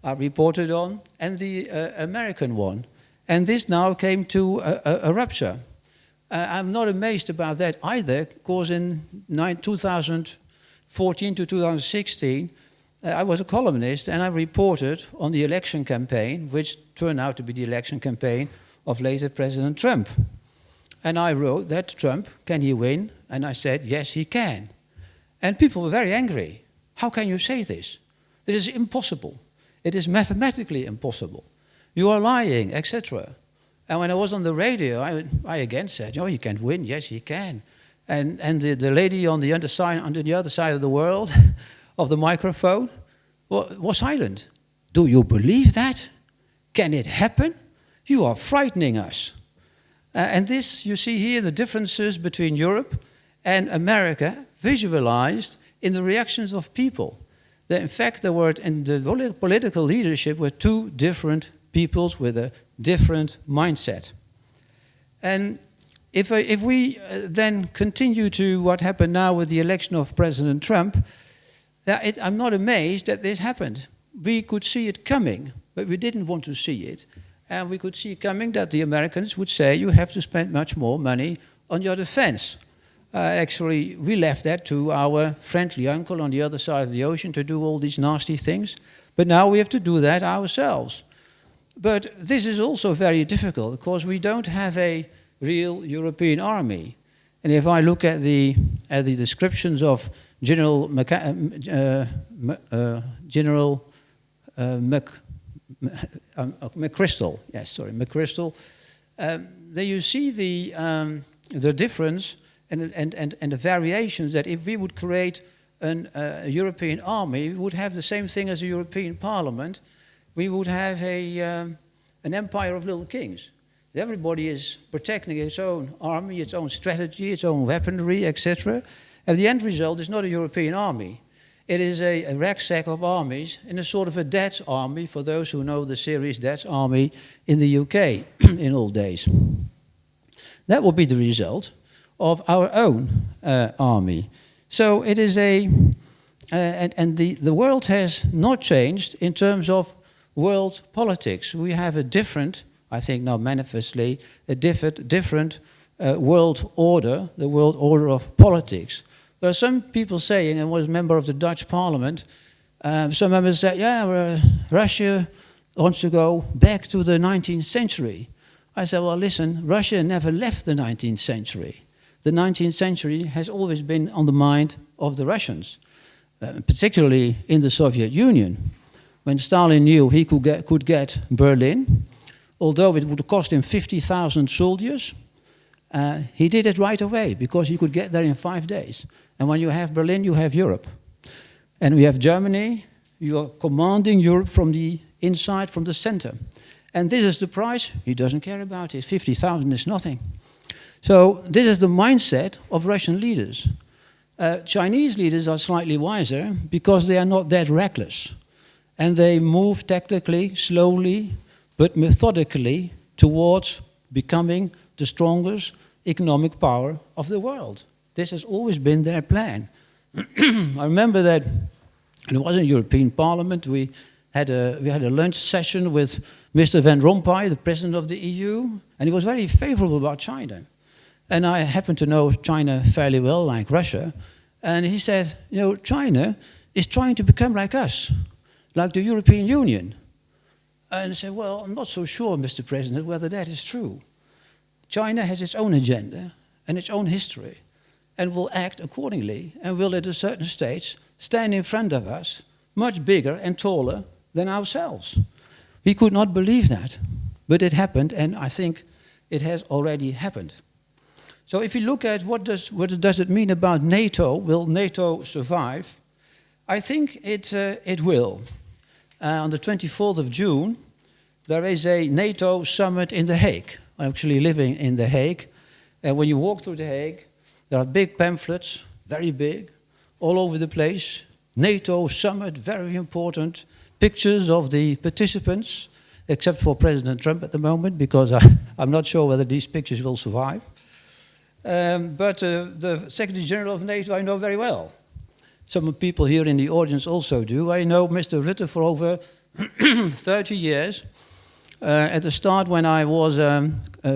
I reported on, and the American one. And this now came to a rupture. I'm not amazed about that either, because in 2014 to 2016, I was a columnist and I reported on the election campaign, which turned out to be the election campaign of later President Trump. And I wrote that Trump, can he win? And I said, yes, he can. And people were very angry. How can you say this? It is impossible. It is mathematically impossible. You are lying, etc. And when I was on the radio, I again said, oh, he can't win. Yes, he can. And the lady on the other side of the world, of the microphone, was silent. Do you believe that? Can it happen? You are frightening us. And this, you see here, the differences between Europe and America visualized in the reactions of people. In fact, there were, in the political leadership, were two different peoples with a different mindset. And if we then continue to what happened now with the election of President Trump, I'm not amazed that this happened. We could see it coming, but we didn't want to see it. And we could see coming that the Americans would say, you have to spend much more money on your defense. Actually, we left that to our friendly uncle on the other side of the ocean to do all these nasty things. But now we have to do that ourselves. But this is also very difficult, because we don't have a real European army. And if I look at the descriptions of General McChrystal, McChrystal, there you see the difference and the variations, that if we would create a European army, we would have the same thing as a European Parliament. We would have an empire of little kings. Everybody is protecting its own army, its own strategy, its own weaponry, etc. And the end result is not a European army. It is a rucksack of armies, in a sort of a dad's army, for those who know the series Dad's Army in the UK in old days. That will be the result of our own army. So it is and the world has not changed in terms of world politics. We have a different, I think now manifestly, a different world order, the world order of politics. There are some people saying, and was a member of the Dutch Parliament, some members said, yeah, Russia wants to go back to the 19th century. I said, well, listen, Russia never left the 19th century. The 19th century has always been on the mind of the Russians, particularly in the Soviet Union. When Stalin knew he could get Berlin, although it would cost him 50,000 soldiers, he did it right away, because he could get there in 5 days. And when you have Berlin, you have Europe. And we have Germany, you are commanding Europe from the inside, from the center. And this is the price, he doesn't care about it. 50,000 is nothing. So this is the mindset of Russian leaders. Chinese leaders are slightly wiser, because they are not that reckless. And they move tactically, slowly, but methodically towards becoming the strongest economic power of the world. This has always been their plan. I remember that it was in European Parliament. We had a lunch session with Mr. Van Rompuy, the president of the EU, and he was very favorable about China. And I happen to know China fairly well, like Russia. And he said, you know, China is trying to become like us, like the European Union. And I said, well, I'm not so sure, Mr. President, whether that is true. China has its own agenda and its own history, and will act accordingly, and will at a certain stage stand in front of us, much bigger and taller than ourselves. We could not believe that, but it happened, and I think it has already happened. So if you look at what does it mean about NATO, will NATO survive? I think it will. On the 24th of June, there is a NATO summit in The Hague. I'm actually living in The Hague. And when you walk through The Hague, there are big pamphlets, very big, all over the place. NATO summit, very important. Pictures of the participants, except for President Trump at the moment, because I'm not sure whether these pictures will survive. But the Secretary General of NATO I know very well. Some people here in the audience also do. I know Mr. Rutte for over 30 years. At the start, when I was a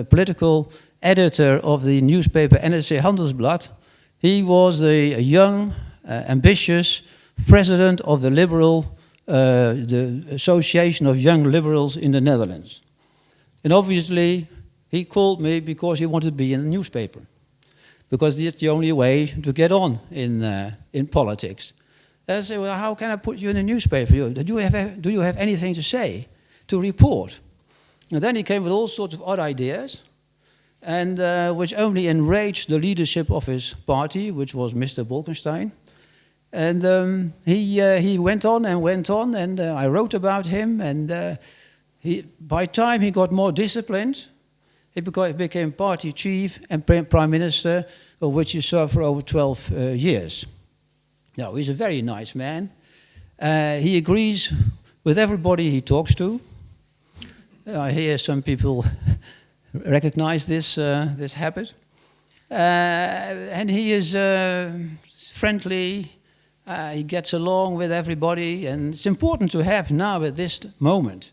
political editor of the newspaper NRC Handelsblad, he was a young, ambitious president of the the Association of Young Liberals in the Netherlands. And obviously, he called me because he wanted to be in the newspaper, because it's the only way to get on in politics. And I said, well, how can I put you in a newspaper? Do you have anything to say, to report? And then he came with all sorts of odd ideas, and which only enraged the leadership of his party, which was Mr. Bolkestein. And he went on, and I wrote about him, and by time he got more disciplined, he became party chief and prime minister, of which he served for over 12 years. Now, he's a very nice man. He agrees with everybody he talks to. I hear some people recognize this habit. And he is friendly. He gets along with everybody. And it's important to have now at this moment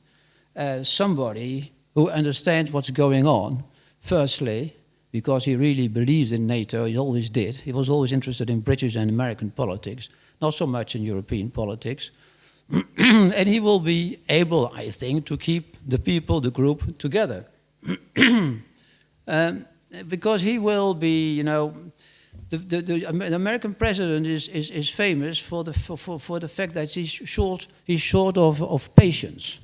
somebody who understands what's going on. Firstly, because he really believes in NATO, he always did. He was always interested in British and American politics, not so much in European politics. And he will be able, I think, to keep the people, the group, together. Because he will be, you know, the American president is famous for the fact that he's short of patience.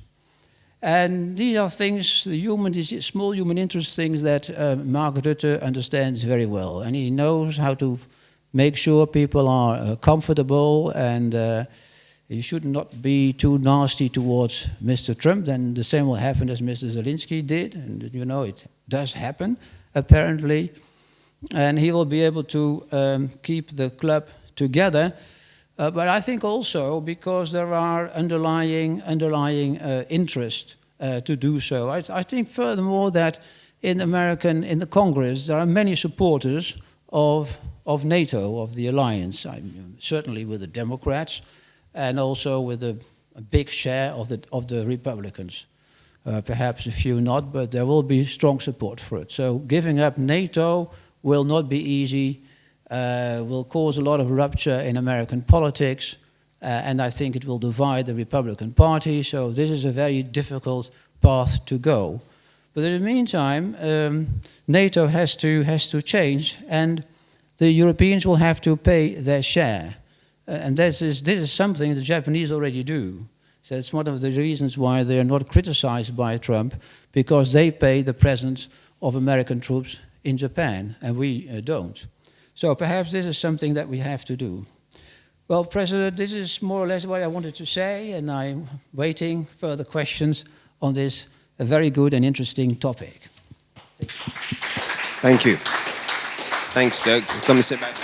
And these are things, these small human interest things that Mark Rutte understands very well. And he knows how to make sure people are comfortable, and he should not be too nasty towards Mr. Trump. Then the same will happen as Mr. Zelensky did. And you know, it does happen, apparently. And he will be able to keep the club together. But I think also because there are underlying interest to do so. I think furthermore that in the Congress, there are many supporters of NATO, of the alliance. Certainly with the Democrats, and also with a big share of the Republicans. Perhaps a few not, but there will be strong support for it. So giving up NATO will not be easy. Will cause a lot of rupture in American politics, and I think it will divide the Republican Party, so this is a very difficult path to go. But in the meantime, NATO has to change, and the Europeans will have to pay their share. And this is something the Japanese already do. So it's one of the reasons why they are not criticized by Trump, because they pay the presence of American troops in Japan, and we don't. So perhaps this is something that we have to do. Well, President, this is more or less what I wanted to say, and I'm waiting for further questions on this very good and interesting topic.
Thank you. Thanks, Derk. Come and sit back.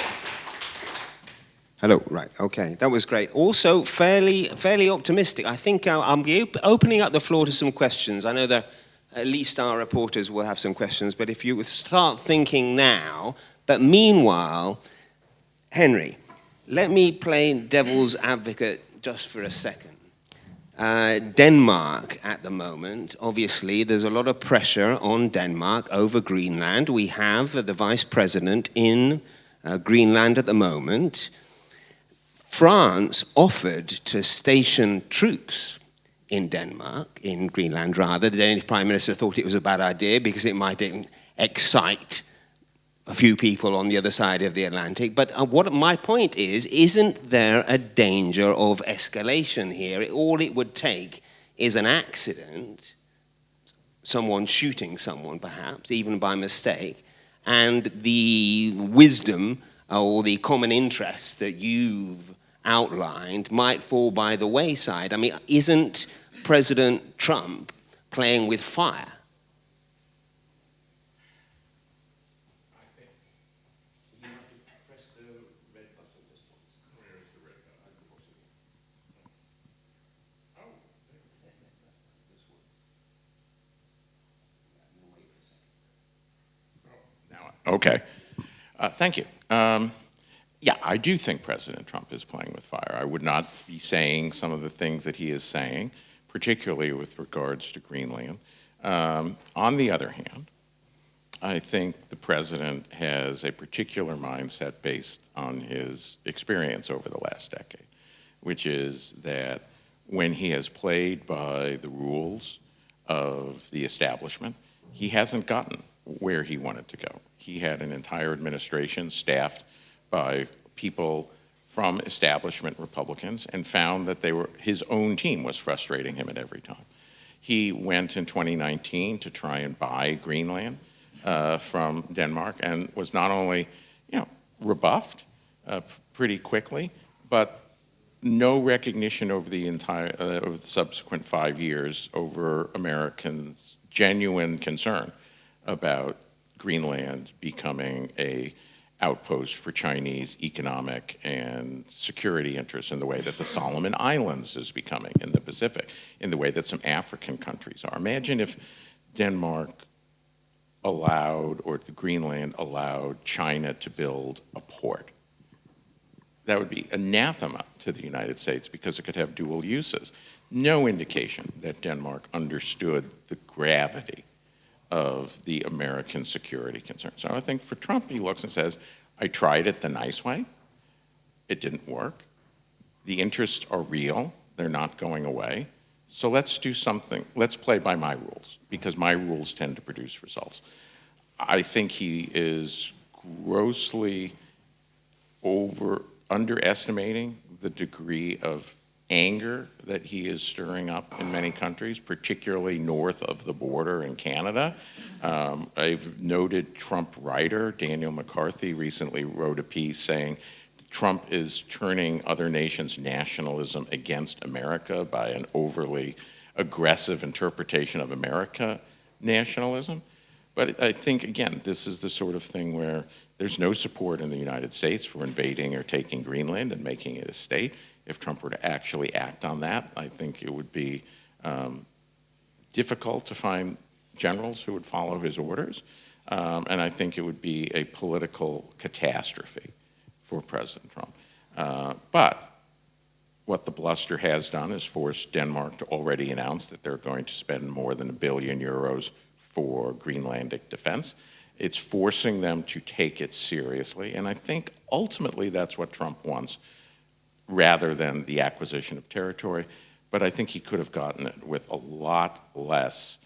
Hello, right, okay, that was great. Also, fairly optimistic. I think I'll be opening up the floor to some questions. I know that at least our reporters will have some questions, but if you start thinking now. But meanwhile, Henry, let me play devil's advocate just for a second. Denmark at the moment, obviously, there's a lot of pressure on Denmark over Greenland. We have the vice president in Greenland at the moment. France offered to station troops in Denmark, in Greenland rather. The Danish Prime Minister thought it was a bad idea because it might excite a few people on the other side of the Atlantic. But what my point is, isn't there a danger of escalation here? All it would take is an accident, someone shooting someone perhaps, even by mistake, and the wisdom or the common interests that you've outlined might fall by the wayside. I mean, isn't President Trump playing with fire?
Okay. Thank you. Yeah, I do think President Trump is playing with fire. I would not be saying some of the things that he is saying, particularly with regards to Greenland. On the other hand, I think the president has a particular mindset based on his experience over the last decade, which is that when he has played by the rules of the establishment, he hasn't gotten where he wanted to go. He had an entire administration staffed by people from establishment Republicans and found that his own team was frustrating him at every time. He went in 2019 to try and buy Greenland from Denmark and was not only, rebuffed pretty quickly, but no recognition over over the subsequent 5 years over Americans' genuine concern about Greenland becoming a outpost for Chinese economic and security interests in the way that the Solomon Islands is becoming in the Pacific, in the way that some African countries are. Imagine if Denmark allowed, or Greenland allowed China to build a port. That would be anathema to the United States because it could have dual uses. No indication that Denmark understood the gravity of the American security concern. So I think for Trump, he looks and says, I tried it the nice way. It didn't work. The interests are real. They're not going away. So let's do something. Let's play by my rules, because my rules tend to produce results. I think he is grossly underestimating the degree of anger that he is stirring up in many countries, particularly north of the border in Canada. I've noted Trump writer Daniel McCarthy recently wrote a piece saying Trump is turning other nations' nationalism against America by an overly aggressive interpretation of America nationalism. But I think, again, this is the sort of thing where there's no support in the United States for invading or taking Greenland and making it a state. If Trump were to actually act on that, I think it would be difficult to find generals who would follow his orders. And I think it would be a political catastrophe for President Trump. But what the bluster has done is forced Denmark to already announce that they're going to spend more than €1 billion for Greenlandic defense. It's forcing them to take it seriously. And I think ultimately that's what Trump wants, rather than the acquisition of territory. But I think he could have gotten it with a lot less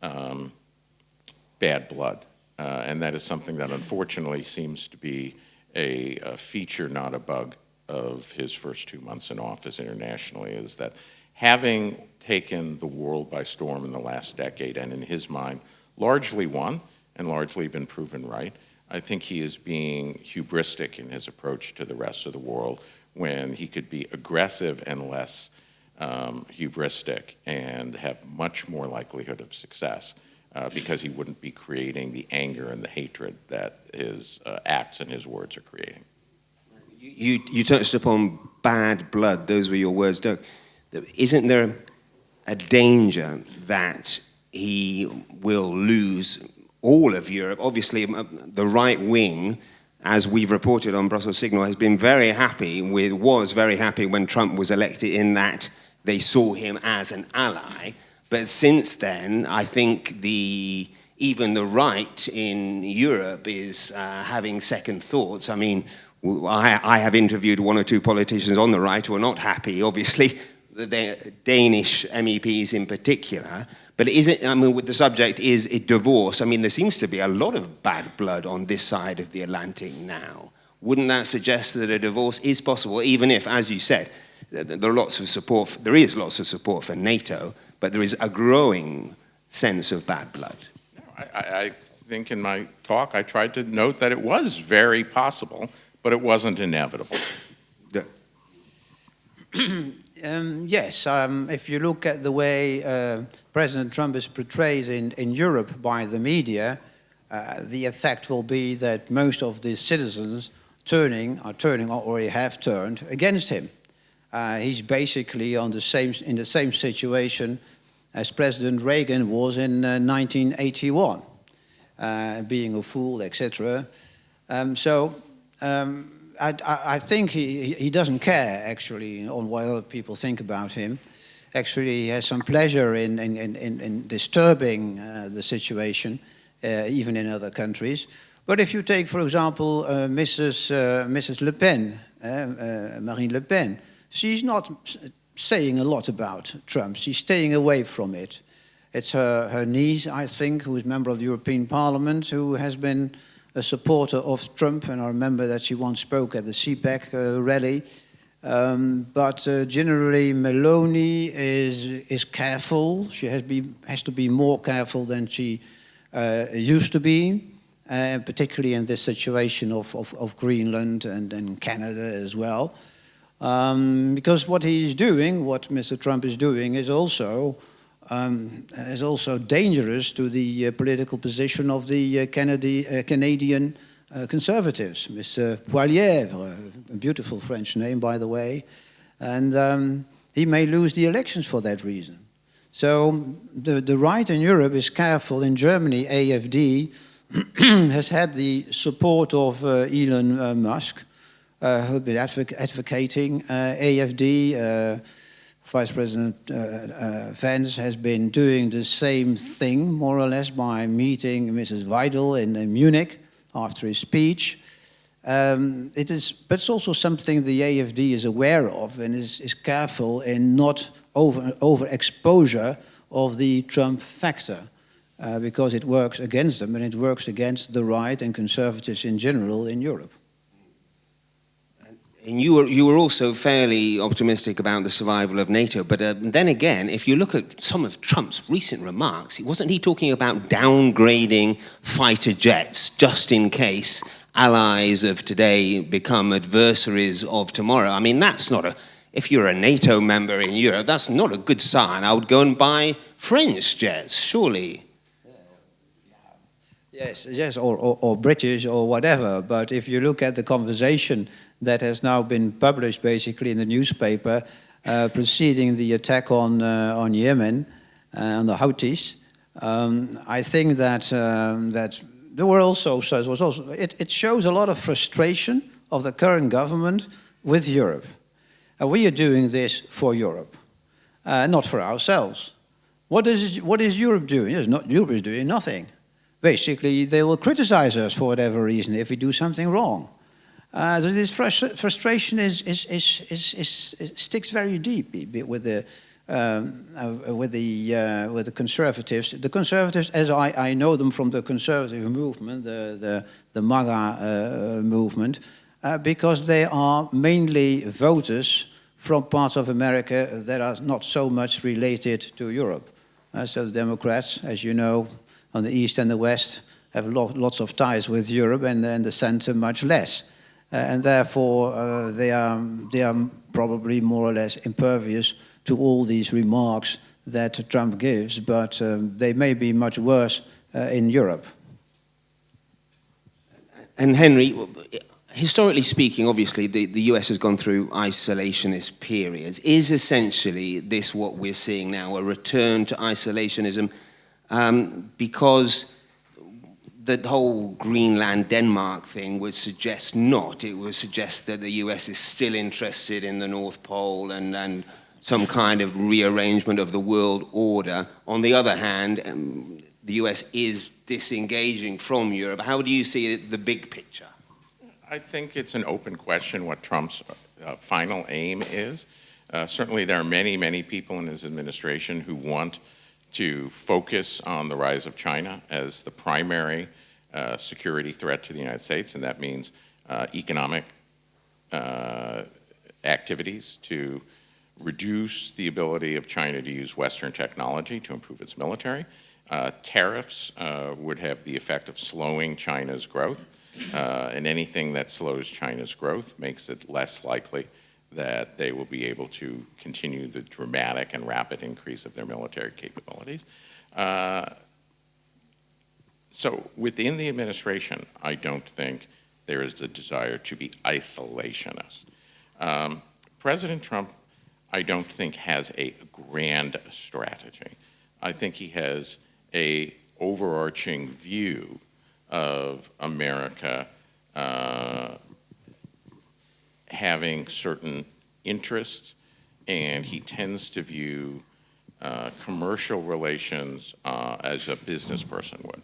bad blood. And that is something that unfortunately seems to be a feature, not a bug, of his first 2 months in office internationally, is that having taken the world by storm in the last decade, and in his mind, largely won and largely been proven right, I think he is being hubristic in his approach to the rest of the world, when he could be aggressive and less hubristic and have much more likelihood of success, because he wouldn't be creating the anger and the hatred that his acts and his words are creating.
You touched upon bad blood. Those were your words, Dirk. Isn't there a danger that he will lose all of Europe? Obviously, the right wing, as we've reported on Brussels Signal, was very happy when Trump was elected, in that they saw him as an ally. But since then, I think even the right in Europe is having second thoughts. I mean, I have interviewed 1 or 2 politicians on the right who are not happy, obviously, the Danish MEPs in particular. But with the subject is a divorce. I mean, there seems to be a lot of bad blood on this side of the Atlantic now. Wouldn't that suggest that a divorce is possible, even if, as you said, there is lots of support for NATO, but there is a growing sense of bad blood?
I think in my talk I tried to note that it was very possible, but it wasn't inevitable.
Yes, if you look at the way President Trump is portrayed in Europe by the media, the effect will be that most of the citizens are turning or already have turned against him. He's basically in the same situation as President Reagan was in 1981, being a fool, etc. I think he doesn't care, actually, on what other people think about him. Actually, he has some pleasure in disturbing the situation, even in other countries. But if you take, for example, Mrs. Le Pen, Marine Le Pen, she's not saying a lot about Trump. She's staying away from it. It's her niece, I think, who is a member of the European Parliament, who has been a supporter of Trump, and I remember that she once spoke at the CPAC rally. But generally, Meloni is careful. She has to be more careful than she used to be, particularly in this situation of Greenland and Canada as well. Because what Mr. Trump is doing, is also dangerous to the political position of the Canadian Conservatives. Mr. Poilievre, a beautiful French name, by the way, and he may lose the elections for that reason. So the right in Europe is careful. In Germany, AfD has had the support of Elon Musk, who's been advocating AfD. Vice President Vance has been doing the same thing, more or less, by meeting Mrs. Weidel in Munich after his speech. But it's also something the AfD is aware of and is careful in not overexposure of the Trump factor, because it works against them and it works against the right and conservatives in general in Europe.
And you were also fairly optimistic about the survival of NATO, but then again, if you look at some of Trump's recent remarks, wasn't he talking about downgrading fighter jets just in case allies of today become adversaries of tomorrow? I mean, that's not if you're a NATO member in Europe, that's not a good sign. I would go and buy French jets, surely.
Yes, or British or whatever. But if you look at the conversation that has now been published basically in the newspaper preceding the attack on Yemen and the Houthis, I think that there were also it shows a lot of frustration of the current government with Europe. We are doing this for Europe, not for ourselves. What is Europe doing? Europe is doing nothing. Basically, they will criticize us for whatever reason if we do something wrong. So this frustration sticks very deep with the conservatives. The conservatives, as I know them from the conservative movement, the MAGA movement, because they are mainly voters from parts of America that are not so much related to Europe. So the Democrats, as you know, on the East and the West, have lots of ties with Europe, and then the center much less. And therefore, they are probably more or less impervious to all these remarks that Trump gives, but they may be much worse in Europe.
And Henry, historically speaking, obviously, the US has gone through isolationist periods. Is essentially this what we're seeing now, a return to isolationism? Because the whole Greenland-Denmark thing would suggest not. It would suggest that the US is still interested in the North Pole and some kind of rearrangement of the world order. On the other hand, the US is disengaging from Europe. How do you see the big picture?
I think it's an open question what Trump's final aim is. Certainly there are many, many people in his administration who want to focus on the rise of China as the primary security threat to the United States, and that means economic activities to reduce the ability of China to use Western technology to improve its military. Tariffs would have the effect of slowing China's growth, and anything that slows China's growth makes it less likely that they will be able to continue the dramatic and rapid increase of their military capabilities. So within the administration, I don't think there is the desire to be isolationist. President Trump, I don't think has a grand strategy. I think he has a overarching view of America having certain interests, and he tends to view commercial relations as a business person would.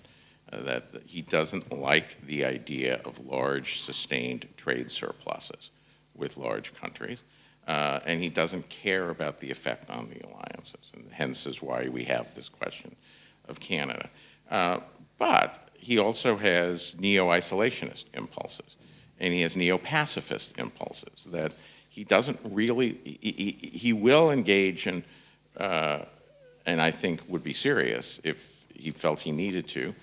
That he doesn't like the idea of large, sustained trade surpluses with large countries, and he doesn't care about the effect on the alliances, and hence is why we have this question of Canada. But he also has neo-isolationist impulses, and he has neo-pacifist impulses that he doesn't really, he will engage in, and I think would be serious if he felt he needed to,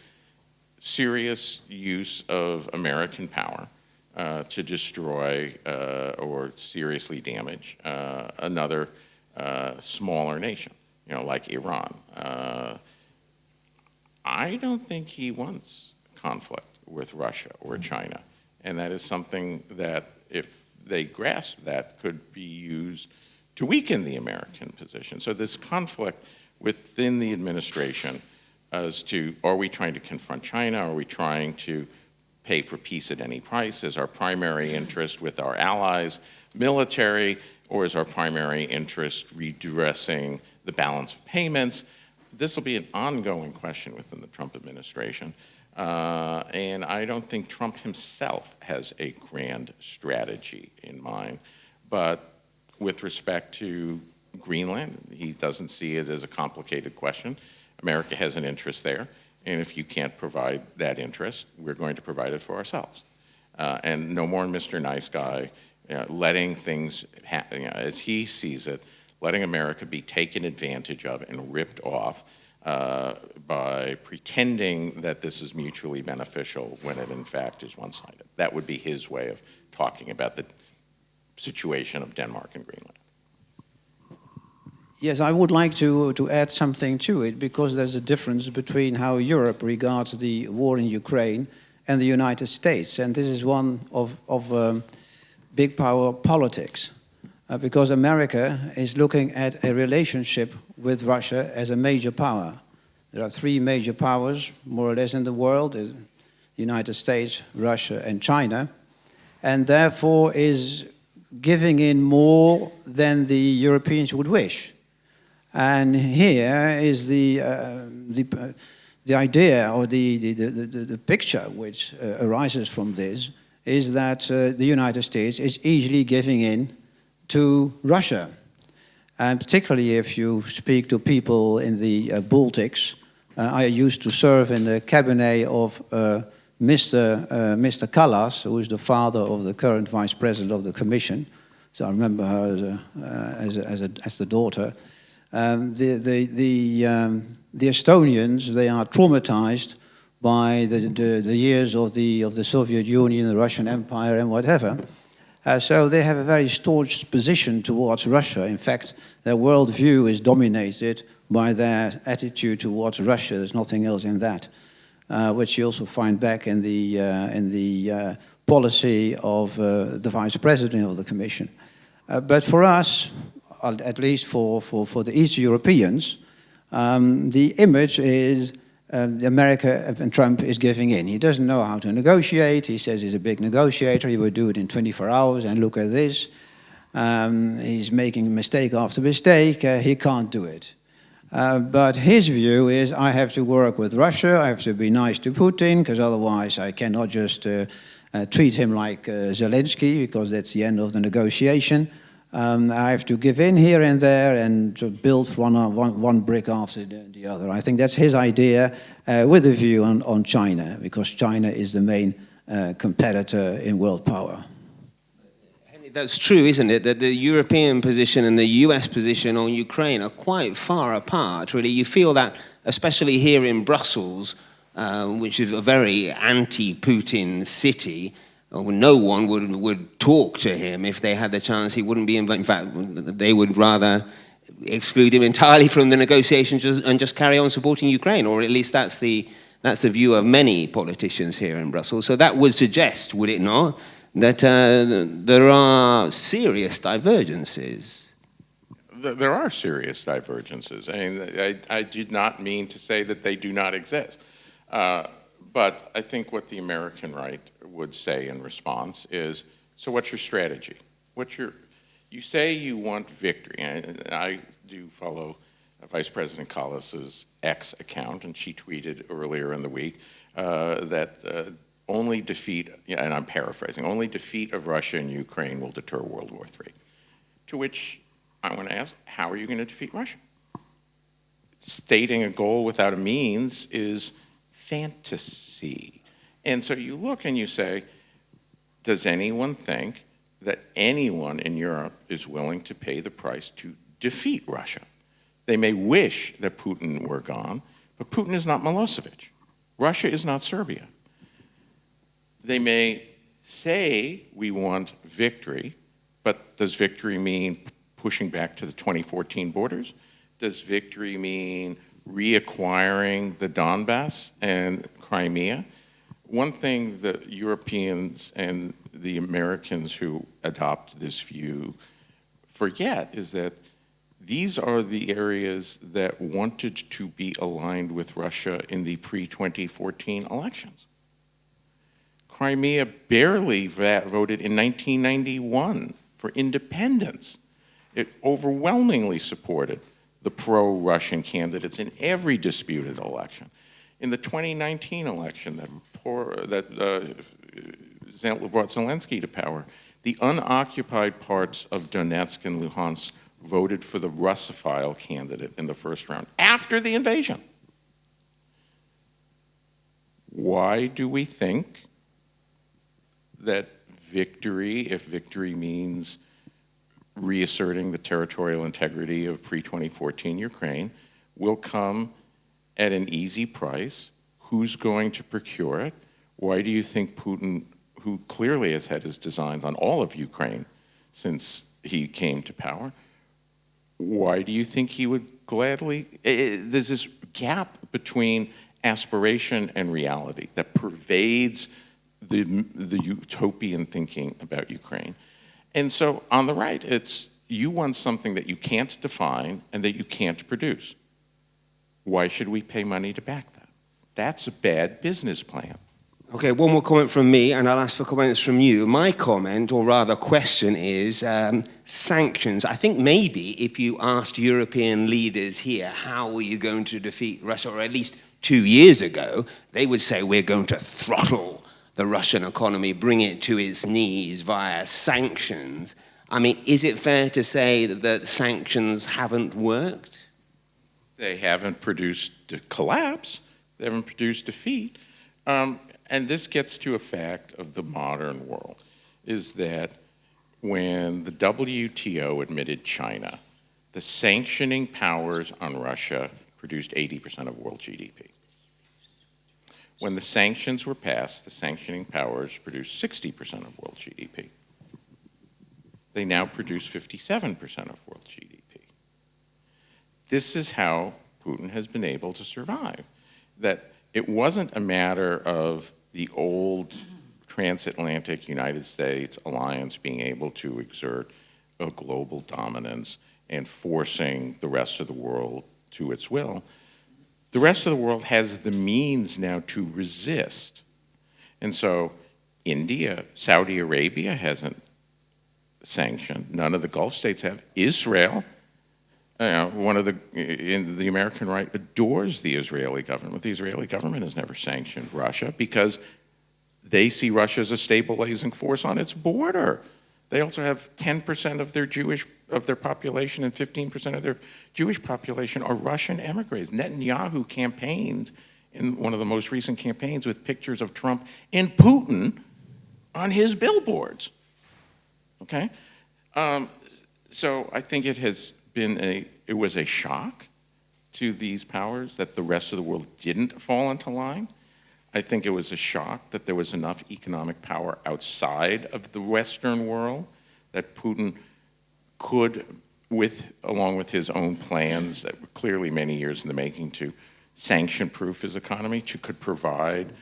serious use of American power to destroy or seriously damage another smaller nation, like Iran. I don't think he wants conflict with Russia or China, and that is something that, if they grasp that, could be used to weaken the American position. So this conflict within the administration as to, are we trying to confront China? Are we trying to pay for peace at any price? Is our primary interest with our allies military, or is our primary interest redressing the balance of payments? This will be an ongoing question within the Trump administration. And I don't think Trump himself has a grand strategy in mind. But with respect to Greenland, he doesn't see it as a complicated question. America has an interest there, and if you can't provide that interest, we're going to provide it for ourselves. And no more Mr. Nice Guy, letting things happen, as he sees it, letting America be taken advantage of and ripped off by pretending that this is mutually beneficial when it in fact is one-sided. That would be his way of talking about the situation of Denmark and Greenland.
Yes, I would like to add something to it, because there's a difference between how Europe regards the war in Ukraine and the United States. And this is one of big power politics, because America is looking at a relationship with Russia as a major power. There are three major powers, more or less, in the world: the United States, Russia, and China, and therefore is giving in more than the Europeans would wish. And here is the idea, or the picture which arises from this, is that the United States is easily giving in to Russia. And particularly if you speak to people in the Baltics. I used to serve in the cabinet of Mr. Kallas, who is the father of the current vice president of the Commission. So I remember her as the daughter. The Estonians, they are traumatized by the years of the Soviet Union, the Russian Empire, and whatever. So they have a very staunch position towards Russia. In fact, their worldview is dominated by their attitude towards Russia. There's nothing else in that, which you also find back in the policy of the vice president of the Commission. But for us, at least for the East Europeans, the image is America and Trump is giving in. He doesn't know how to negotiate. He says he's a big negotiator. He will do it in 24 hours, and look at this. He's making mistake after mistake. He can't do it. But his view is, I have to work with Russia. I have to be nice to Putin, because otherwise I cannot just treat him like Zelensky, because that's the end of the negotiation. I have to give in here and there and to build one brick after the other. I think that's his idea, with a view on China, because China is the main competitor in world power.
Henry, that's true, isn't it? That the European position and the US position on Ukraine are quite far apart, really. You feel that, especially here in Brussels, which is a very anti-Putin city, no one would talk to him if they had the chance. He wouldn't be invited. In fact, they would rather exclude him entirely from the negotiations and just carry on supporting Ukraine, or at least that's the view of many politicians here in Brussels. So that would suggest, would it not, that there are serious divergences.
There are serious divergences. I mean, I did not mean to say that they do not exist. But I think what the American right would say in response is, so what's your strategy? You say you want victory, and I do follow Vice President Collis's X account, and she tweeted earlier in the week that only defeat, and I'm paraphrasing, only defeat of Russia and Ukraine will deter World War III. To which I want to ask, how are you going to defeat Russia? Stating a goal without a means is fantasy. And so you look and you say, does anyone think that anyone in Europe is willing to pay the price to defeat Russia? They may wish that Putin were gone, but Putin is not Milosevic. Russia is not Serbia. They may say we want victory, but does victory mean pushing back to the 2014 borders? Does victory mean reacquiring the Donbass and Crimea? One thing that Europeans and the Americans who adopt this view forget is that these are the areas that wanted to be aligned with Russia in the pre-2014 elections. Crimea barely voted in 1991 for independence. It overwhelmingly supported the pro-Russian candidates in every disputed election. In the 2019 election that brought Zelensky to power, the unoccupied parts of Donetsk and Luhansk voted for the Russophile candidate in the first round, after the invasion. Why do we think that victory, if victory means reasserting the territorial integrity of pre-2014 Ukraine, will come at an easy price? Who's going to procure it? Why do you think Putin, who clearly has had his designs on all of Ukraine since he came to power, why do you think he would gladly? There's this gap between aspiration and reality that pervades the utopian thinking about Ukraine. And so on the right, it's you want something that you can't define and that you can't produce. Why should we pay money to back that? That's a bad business plan.
Okay, one more comment from me, and I'll ask for comments from you. My comment, or rather question, is sanctions. I think maybe if you asked European leaders here, how are you going to defeat Russia, or at least 2 years ago, they would say we're going to throttle the Russian economy, bring it to its knees via sanctions. I mean, is it fair to say that sanctions haven't worked?
They haven't produced a collapse. They haven't produced defeat. And this gets to a fact of the modern world, is that when the WTO admitted China, the sanctioning powers on Russia produced 80% of world GDP. When the sanctions were passed, the sanctioning powers produced 60% of world GDP. They now produce 57% of world GDP. This is how Putin has been able to survive. That it wasn't a matter of the old transatlantic United States alliance being able to exert a global dominance and forcing the rest of the world to its will. The rest of the world has the means now to resist. And so India, Saudi Arabia hasn't sanctioned. None of the Gulf states have. Israel, the American right adores the Israeli government. The Israeli government has never sanctioned Russia because they see Russia as a stabilizing force on its border. They also have 10% of their population and 15% of their Jewish population are Russian emigres. Netanyahu campaigned in one of the most recent campaigns with pictures of Trump and Putin on his billboards. Okay, so I think it was a shock to these powers that the rest of the world didn't fall into line. I think it was a shock that there was enough economic power outside of the Western world that Putin could, along with his own plans that were clearly many years in the making to sanction-proof his economy, could provide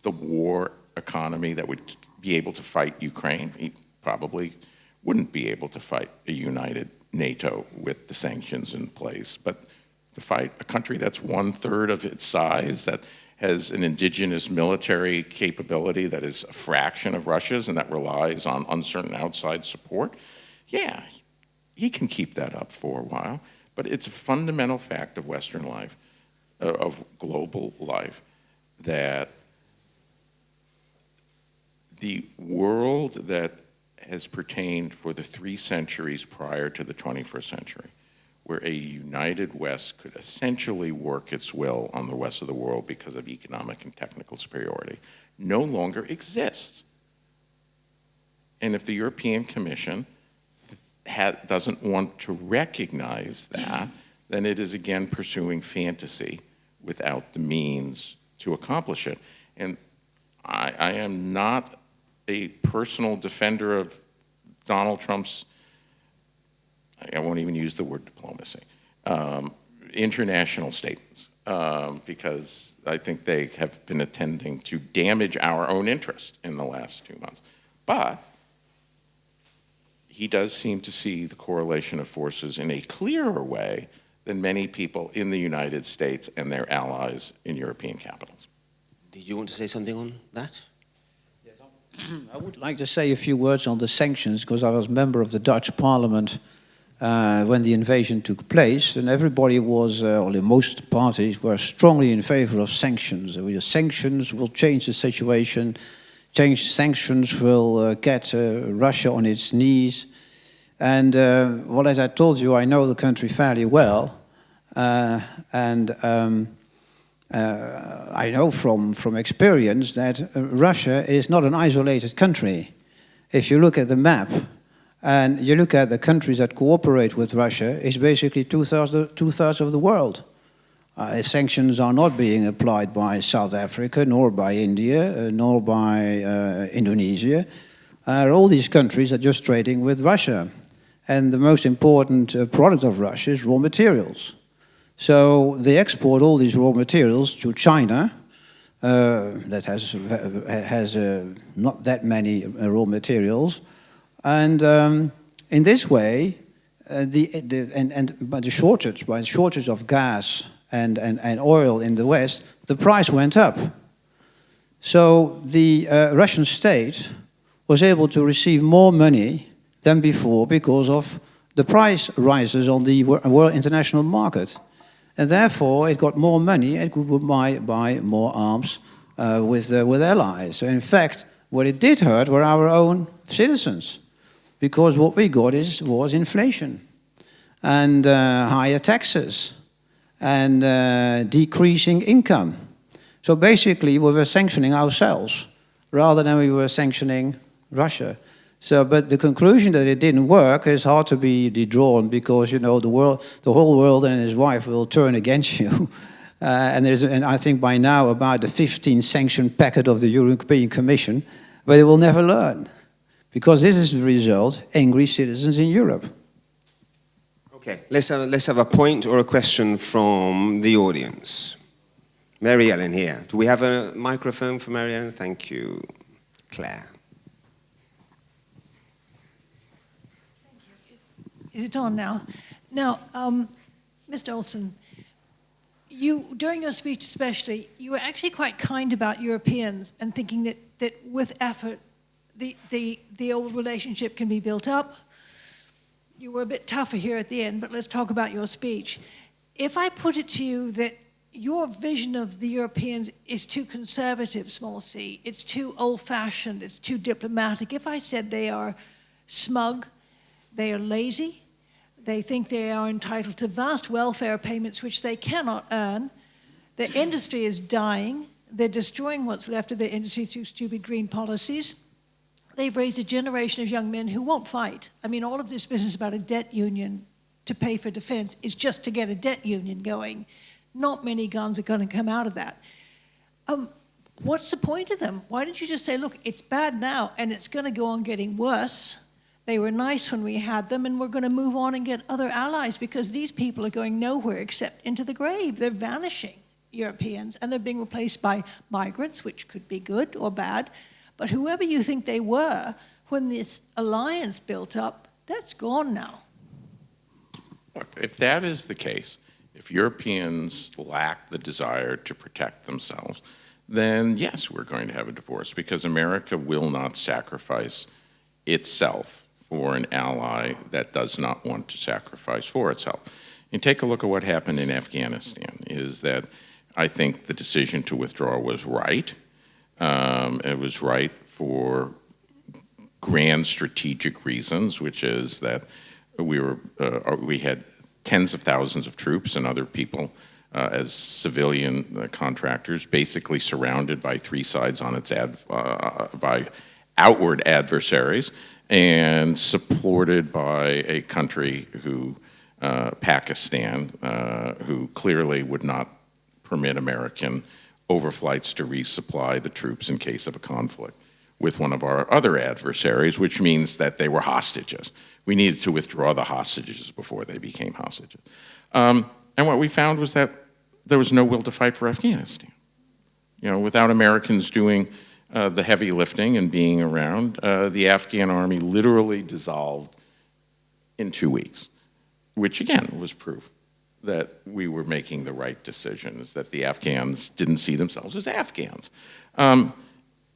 the war economy that would be able to fight Ukraine. He probably wouldn't be able to fight a united NATO with the sanctions in place, but to fight a country that's 1/3 of its size, that has an indigenous military capability that is a fraction of Russia's and that relies on uncertain outside support, yeah, he can keep that up for a while. But it's a fundamental fact of Western life, of global life, that the world that has pertained for the 3 centuries prior to the 21st century, where a united West could essentially work its will on the rest of the world because of economic and technical superiority, no longer exists. And if the European Commission doesn't want to recognize that, then it is again pursuing fantasy without the means to accomplish it. And I am not a personal defender of Donald Trump's, I won't even use the word diplomacy, international statements, because I think they have been attempting to damage our own interest in the last 2 months. But he does seem to see the correlation of forces in a clearer way than many people in the United States and their allies in European capitals.
Did you want to say something on that?
I would like to say a few words on the sanctions, because I was a member of the Dutch Parliament when the invasion took place, and everybody was, or most parties were strongly in favor of sanctions. Sanctions will change the situation, sanctions will get Russia on its knees. And well, as I told you, I know the country fairly well, and I know from experience that Russia is not an isolated country. If you look at the map and you look at the countries that cooperate with Russia, it's basically two-thirds of the world. Sanctions are not being applied by South Africa, nor by India, nor by Indonesia. All these countries are just trading with Russia. And the most important product of Russia is raw materials. So they export all these raw materials to China, that has not that many raw materials, and in this way, by the shortage of gas and oil in the West, the price went up. So the Russian state was able to receive more money than before because of the price rises on the world international market. And therefore, it got more money and could buy more arms with allies. So in fact, what it did hurt were our own citizens, because what we got was inflation and higher taxes and decreasing income. So basically, we were sanctioning ourselves rather than we were sanctioning Russia. So, but the conclusion that it didn't work is hard to be drawn, because you know the whole world and his wife will turn against you. And I think by now about the 15th sanction packet of the European Commission, but they will never learn, because this is the result: angry citizens in Europe.
Okay, let's have a point or a question from the audience. Mary Ellen here. Do we have a microphone for Mary Ellen? Thank you, Claire.
Is it on now? Now, Mr. Olsen, during your speech especially, you were actually quite kind about Europeans and thinking that with effort, the old relationship can be built up. You were a bit tougher here at the end, but let's talk about your speech. If I put it to you that your vision of the Europeans is too conservative, small c, it's too old-fashioned, it's too diplomatic. If I said they are smug, they are lazy, they think they are entitled to vast welfare payments which they cannot earn, their industry is dying, they're destroying what's left of their industry through stupid green policies, they've raised a generation of young men who won't fight. I mean, all of this business about a debt union to pay for defense is just to get a debt union going. Not many guns are going to come out of that. what's the point of them? Why don't you just say, look, it's bad now and it's going to go on getting worse. They were nice when we had them, and we're going to move on and get other allies, because these people are going nowhere except into the grave. They're vanishing, Europeans, and they're being replaced by migrants, which could be good or bad. But whoever you think they were when this alliance built up, that's gone now.
Look, if that is the case, if Europeans lack the desire to protect themselves, then yes, we're going to have a divorce, because America will not sacrifice itself for an ally that does not want to sacrifice for itself. And take a look at what happened in Afghanistan, is that I think the decision to withdraw was right. It was right for grand strategic reasons, which is that we had tens of thousands of troops and other people as civilian contractors, basically surrounded by three sides on its by outward adversaries, and supported by a country who, Pakistan, who clearly would not permit American overflights to resupply the troops in case of a conflict with one of our other adversaries, which means that they were hostages. We needed to withdraw the hostages before they became hostages. And what we found was that there was no will to fight for Afghanistan. You know, without Americans doing the heavy lifting and being around, the Afghan army literally dissolved in 2 weeks, which again was proof that we were making the right decisions, that the Afghans didn't see themselves as Afghans.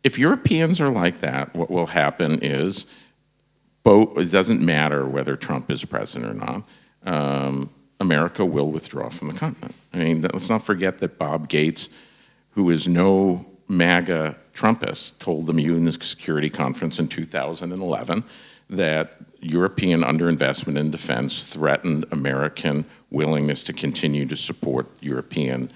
If Europeans are like that, what will happen is, it doesn't matter whether Trump is president or not, America will withdraw from the continent. I mean, let's not forget that Bob Gates, who is no MAGA Trumpist, told the Munich Security Conference in 2011 that European underinvestment in defense threatened American willingness to continue to support European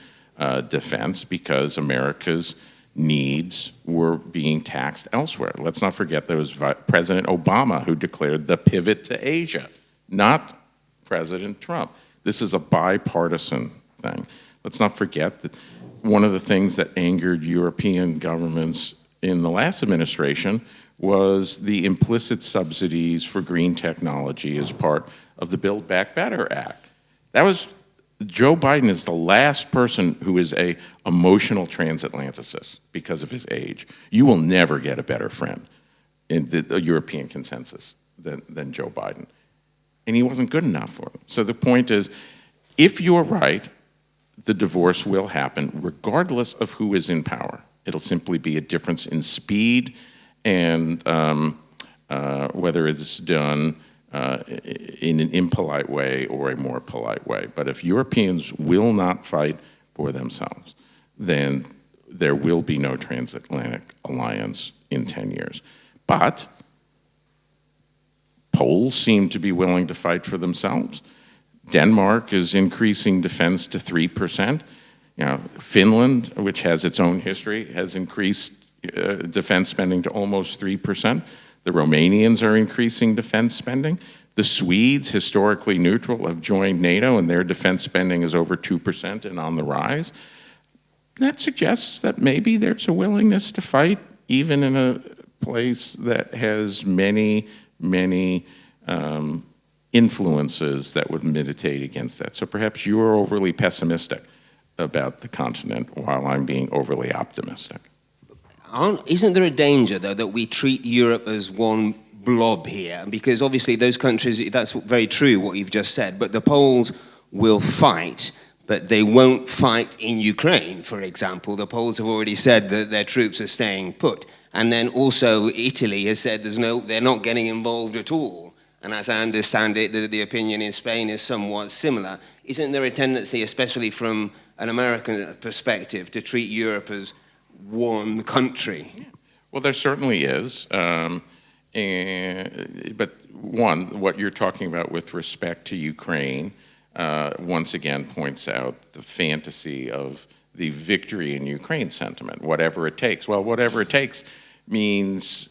defense, because America's needs were being taxed elsewhere. Let's not forget there was President Obama who declared the pivot to Asia, not President Trump. This is a bipartisan thing. Let's not forget that one of the things that angered European governments in the last administration was the implicit subsidies for green technology as part of the Build Back Better Act. Joe Biden is the last person who is an emotional transatlanticist because of his age. You will never get a better friend in the European consensus than Joe Biden. And he wasn't good enough for them. So the point is, if you're right, the divorce will happen regardless of who is in power. It'll simply be a difference in speed and whether it's done in an impolite way or a more polite way. But if Europeans will not fight for themselves, then there will be no transatlantic alliance in 10 years. But Poles seem to be willing to fight for themselves. Denmark is increasing defense to 3%. You know, Finland, which has its own history, has increased defense spending to almost 3%. The Romanians are increasing defense spending. The Swedes, historically neutral, have joined NATO, and their defense spending is over 2% and on the rise. That suggests that maybe there's a willingness to fight, even in a place that has many influences that would militate against that. So perhaps you're overly pessimistic about the continent while I'm being overly optimistic.
Isn't there a danger, though, that we treat Europe as one blob here? Because obviously those countries, that's very true what you've just said, but the Poles will fight, but they won't fight in Ukraine, for example. The Poles have already said that their troops are staying put. And then also Italy has said they're not getting involved at all. And as I understand it, the opinion in Spain is somewhat similar. Isn't there a tendency, especially from an American perspective, to treat Europe as one country?
Well, there certainly is. But one, what you're talking about with respect to Ukraine, once again points out the fantasy of the victory in Ukraine sentiment, whatever it takes. Well, whatever it takes means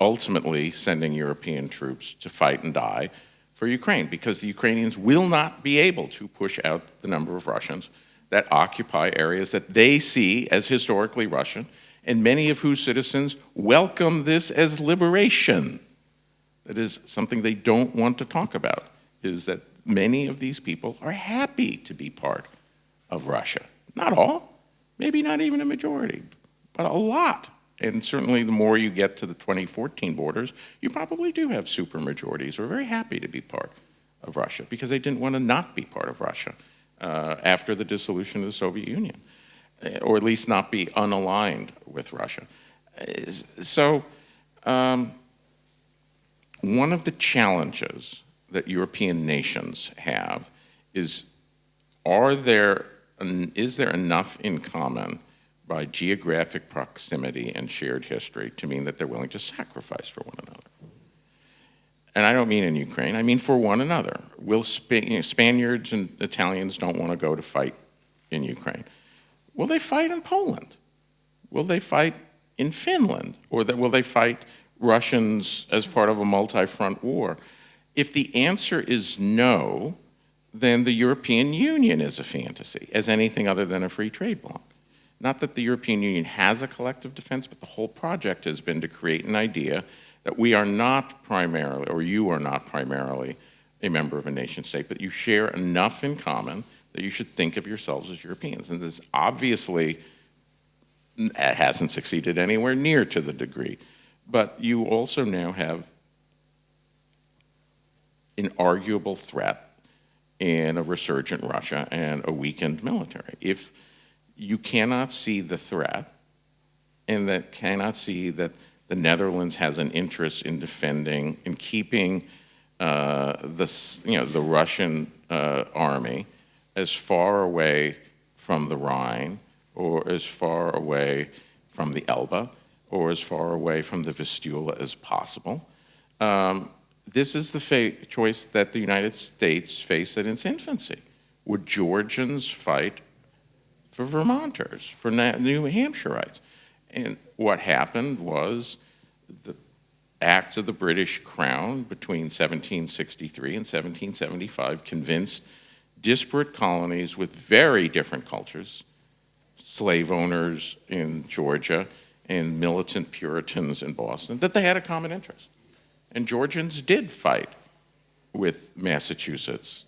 ultimately sending European troops to fight and die for Ukraine, because the Ukrainians will not be able to push out the number of Russians that occupy areas that they see as historically Russian, and many of whose citizens welcome this as liberation. That is something they don't want to talk about, is that many of these people are happy to be part of Russia. Not all, maybe not even a majority, but a lot. And certainly the more you get to the 2014 borders, you probably do have supermajorities who are very happy to be part of Russia because they didn't want to not be part of Russia after the dissolution of the Soviet Union, or at least not be unaligned with Russia. So one of the challenges that European nations have is, is there enough in common by geographic proximity and shared history to mean that they're willing to sacrifice for one another? And I don't mean in Ukraine, I mean for one another. Spaniards and Italians don't want to go to fight in Ukraine. Will they fight in Poland? Will they fight in Finland? Or will they fight Russians as part of a multi-front war? If the answer is no, then the European Union is a fantasy, as anything other than a free trade bloc. Not that the European Union has a collective defense, but the whole project has been to create an idea that we are not primarily, or you are not primarily, a member of a nation state, but you share enough in common that you should think of yourselves as Europeans. And this obviously hasn't succeeded anywhere near to the degree. But you also now have an arguable threat in a resurgent Russia and a weakened military. If you cannot see the threat and that cannot see that the Netherlands has an interest in defending, in keeping the Russian army as far away from the Rhine, or as far away from the Elbe, or as far away from the Vistula as possible. This is the choice that the United States faced in its infancy. Would Georgians fight for Vermonters, for New Hampshireites? And what happened was the acts of the British Crown between 1763 and 1775 convinced disparate colonies with very different cultures, slave owners in Georgia and militant Puritans in Boston, that they had a common interest. And Georgians did fight with Massachusetts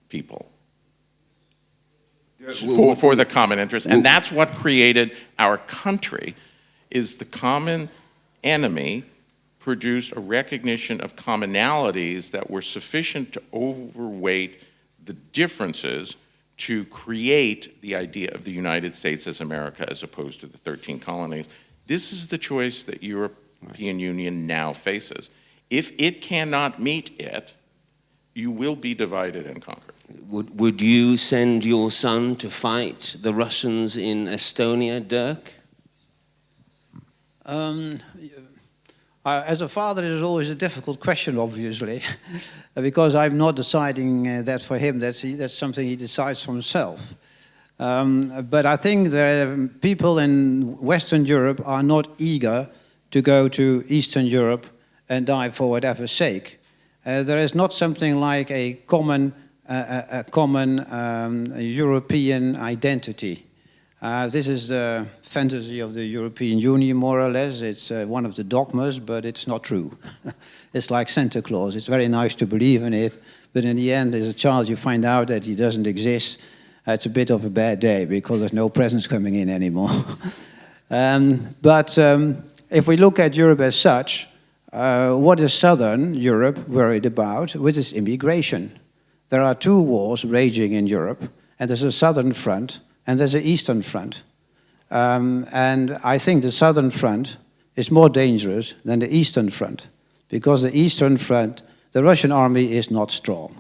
people for the common interest. And that's what created our country, is the common enemy produced a recognition of commonalities that were sufficient to overweight the differences to create the idea of the United States as America as opposed to the 13 colonies. This is the choice that European Union now faces. If it cannot meet it, you will be divided and conquered.
Would you send your son to fight the Russians in Estonia, Derk?
As a father, it is always a difficult question, obviously, because I'm not deciding that for him. That's something he decides for himself. But I think that people in Western Europe are not eager to go to Eastern Europe and die for whatever sake. There is not something like a common European identity. This is the fantasy of the European Union, more or less. It's one of the dogmas, but it's not true. It's like Santa Claus. It's very nice to believe in it, but in the end, as a child, you find out that he doesn't exist. It's a bit of a bad day because there's no presents coming in anymore. But if we look at Europe as such, what is Southern Europe worried about? Which is immigration. There are two wars raging in Europe, and there's a Southern front and there's an Eastern front. And I think the Southern front is more dangerous than the Eastern front, because the Eastern front, the Russian army is not strong.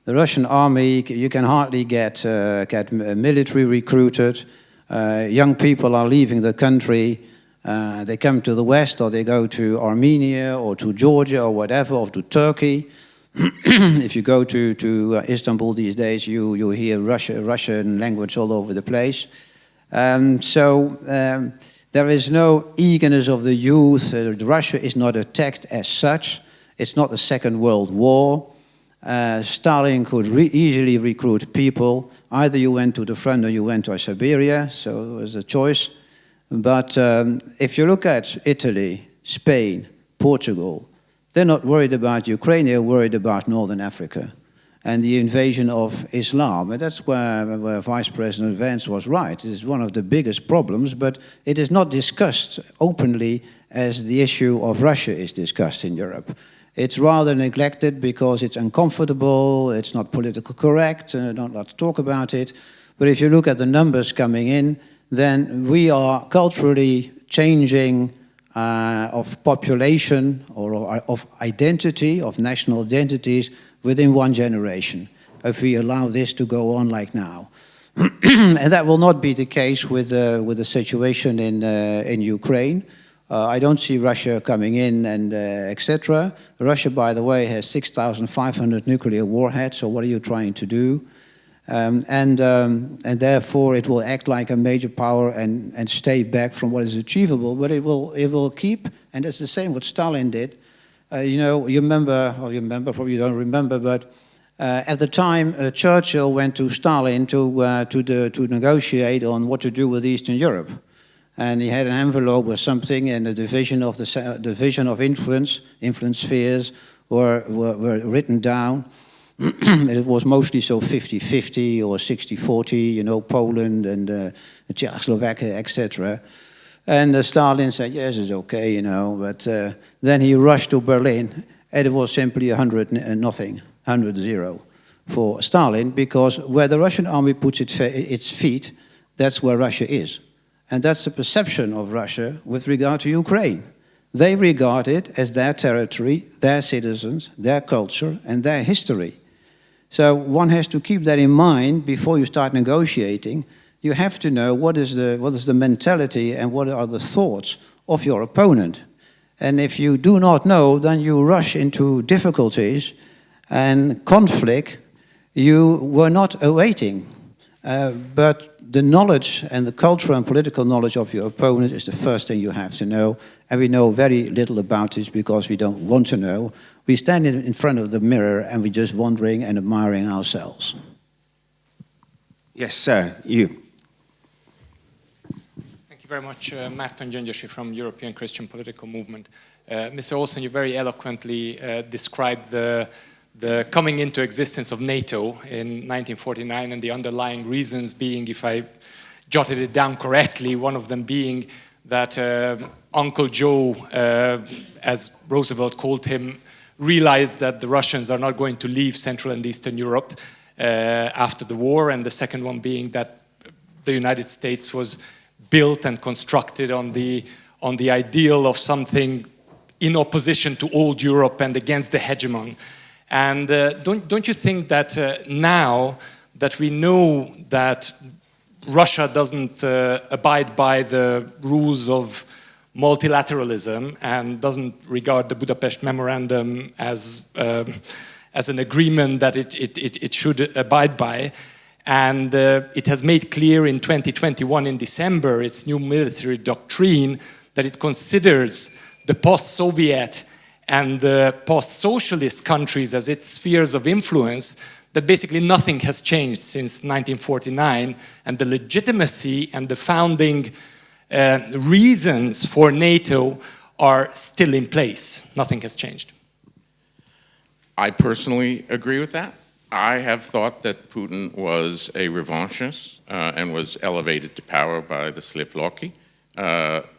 The Russian army, you can hardly get military recruited. Young people are leaving the country. They come to the West, or they go to Armenia or to Georgia or whatever, or to Turkey. If you go to Istanbul these days, you hear Russian language all over the place. So there is no eagerness of the youth. Russia is not attacked as such. It's not the Second World War. Stalin could easily recruit people. Either you went to the front or you went to Siberia, so it was a choice. But if you look at Italy, Spain, Portugal, they're not worried about Ukraine, they're worried about Northern Africa and the invasion of Islam. And that's where Vice President Vance was right. It is one of the biggest problems, but it is not discussed openly as the issue of Russia is discussed in Europe. It's rather neglected because it's uncomfortable, it's not politically correct, not allowed to talk about it. But if you look at the numbers coming in, then we are culturally changing of population or of identity, of national identities within one generation, if we allow this to go on like now. And that will not be the case with the situation in Ukraine. I don't see Russia coming in and etc. Russia, by the way, has 6,500 nuclear warheads, so what are you trying to do? And therefore it will act like a major power and stay back from what is achievable, but it will keep, and that's the same what Stalin did. You know, you remember, probably you don't remember, but at the time Churchill went to Stalin to negotiate on what to do with Eastern Europe. And he had an envelope or something, and the division of influence spheres were written down. It was mostly so 50-50 or 60-40, you know, Poland and Czechoslovakia, etc. And Stalin said, yes, it's okay, you know, but then he rushed to Berlin, and it was simply 100-0 for Stalin, because where the Russian army puts its feet, that's where Russia is. And that's the perception of Russia with regard to Ukraine. They regard it as their territory, their citizens, their culture, and their history. So one has to keep that in mind before you start negotiating. You have to know what is the mentality and what are the thoughts of your opponent. And if you do not know, then you rush into difficulties and conflict you were not awaiting. But the knowledge and the cultural and political knowledge of your opponent is the first thing you have to know. And we know very little about this because we don't want to know. We stand in front of the mirror and we're just wondering and admiring ourselves.
Yes, sir, you.
Thank you very much. Márton Gyöngyösi from European Christian Political Movement. Mr. Olsen, you very eloquently described the coming into existence of NATO in 1949 and the underlying reasons being, if I jotted it down correctly, one of them being that Uncle Joe, as Roosevelt called him, realized that the Russians are not going to leave Central and Eastern Europe after the war, and the second one being that the United States was built and constructed on the ideal of something in opposition to old Europe and against the hegemon. And don't you think that now that we know that Russia doesn't abide by the rules of multilateralism and doesn't regard the Budapest Memorandum as an agreement that it should abide by, and it has made clear in 2021 in December its new military doctrine that it considers the post-Soviet and the post-socialist countries as its spheres of influence, that basically nothing has changed since 1949, and the legitimacy and the founding reasons for NATO are still in place. Nothing has changed.
I personally agree with that. I have thought that Putin was a revanchist and was elevated to power by the Slivlocki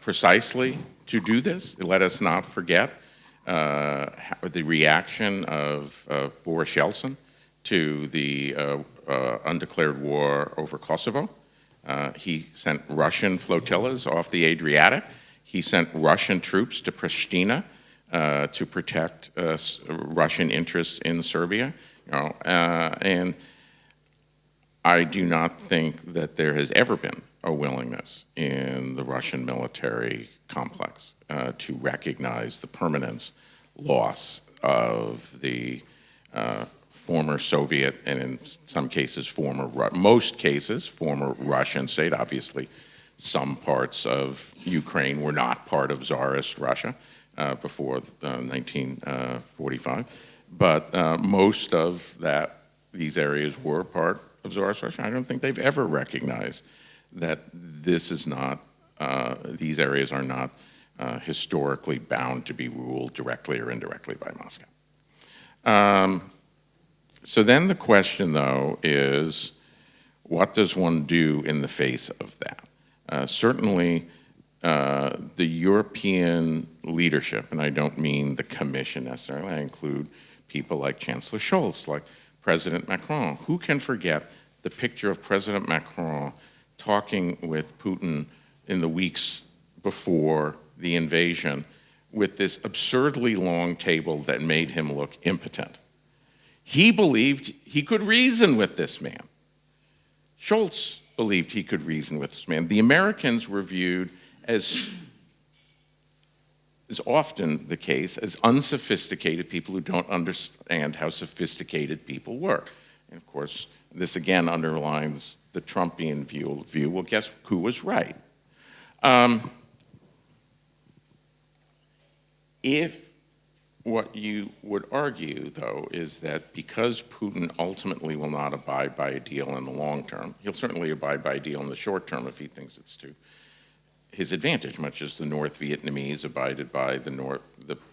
precisely to do this. Let us not forget the reaction of Boris Yeltsin to the undeclared war over Kosovo. He sent Russian flotillas off the Adriatic. He sent Russian troops to Pristina to protect Russian interests in Serbia. And I do not think that there has ever been a willingness in the Russian military complex to recognize the permanence loss of the former Soviet, and in some cases most cases former Russian state. Obviously some parts of Ukraine were not part of Tsarist Russia before 1945. But most of these areas were part of Tsarist Russia. I don't think they've ever recognized that this is not, these areas are not historically bound to be ruled directly or indirectly by Moscow. So then the question, though, is what does one do in the face of that? Certainly, the European leadership, and I don't mean the Commission necessarily, I include people like Chancellor Scholz, like President Macron. Who can forget the picture of President Macron talking with Putin in the weeks before the invasion with this absurdly long table that made him look impotent? He believed he could reason with this man. Scholz believed he could reason with this man. The Americans were viewed as is often the case, as unsophisticated people who don't understand how sophisticated people work. And of course, this again underlines the Trumpian view. Well, guess who was right? If what you would argue, though, is that because Putin ultimately will not abide by a deal in the long term, he'll certainly abide by a deal in the short term if he thinks it's to his advantage, much as the North Vietnamese abided by the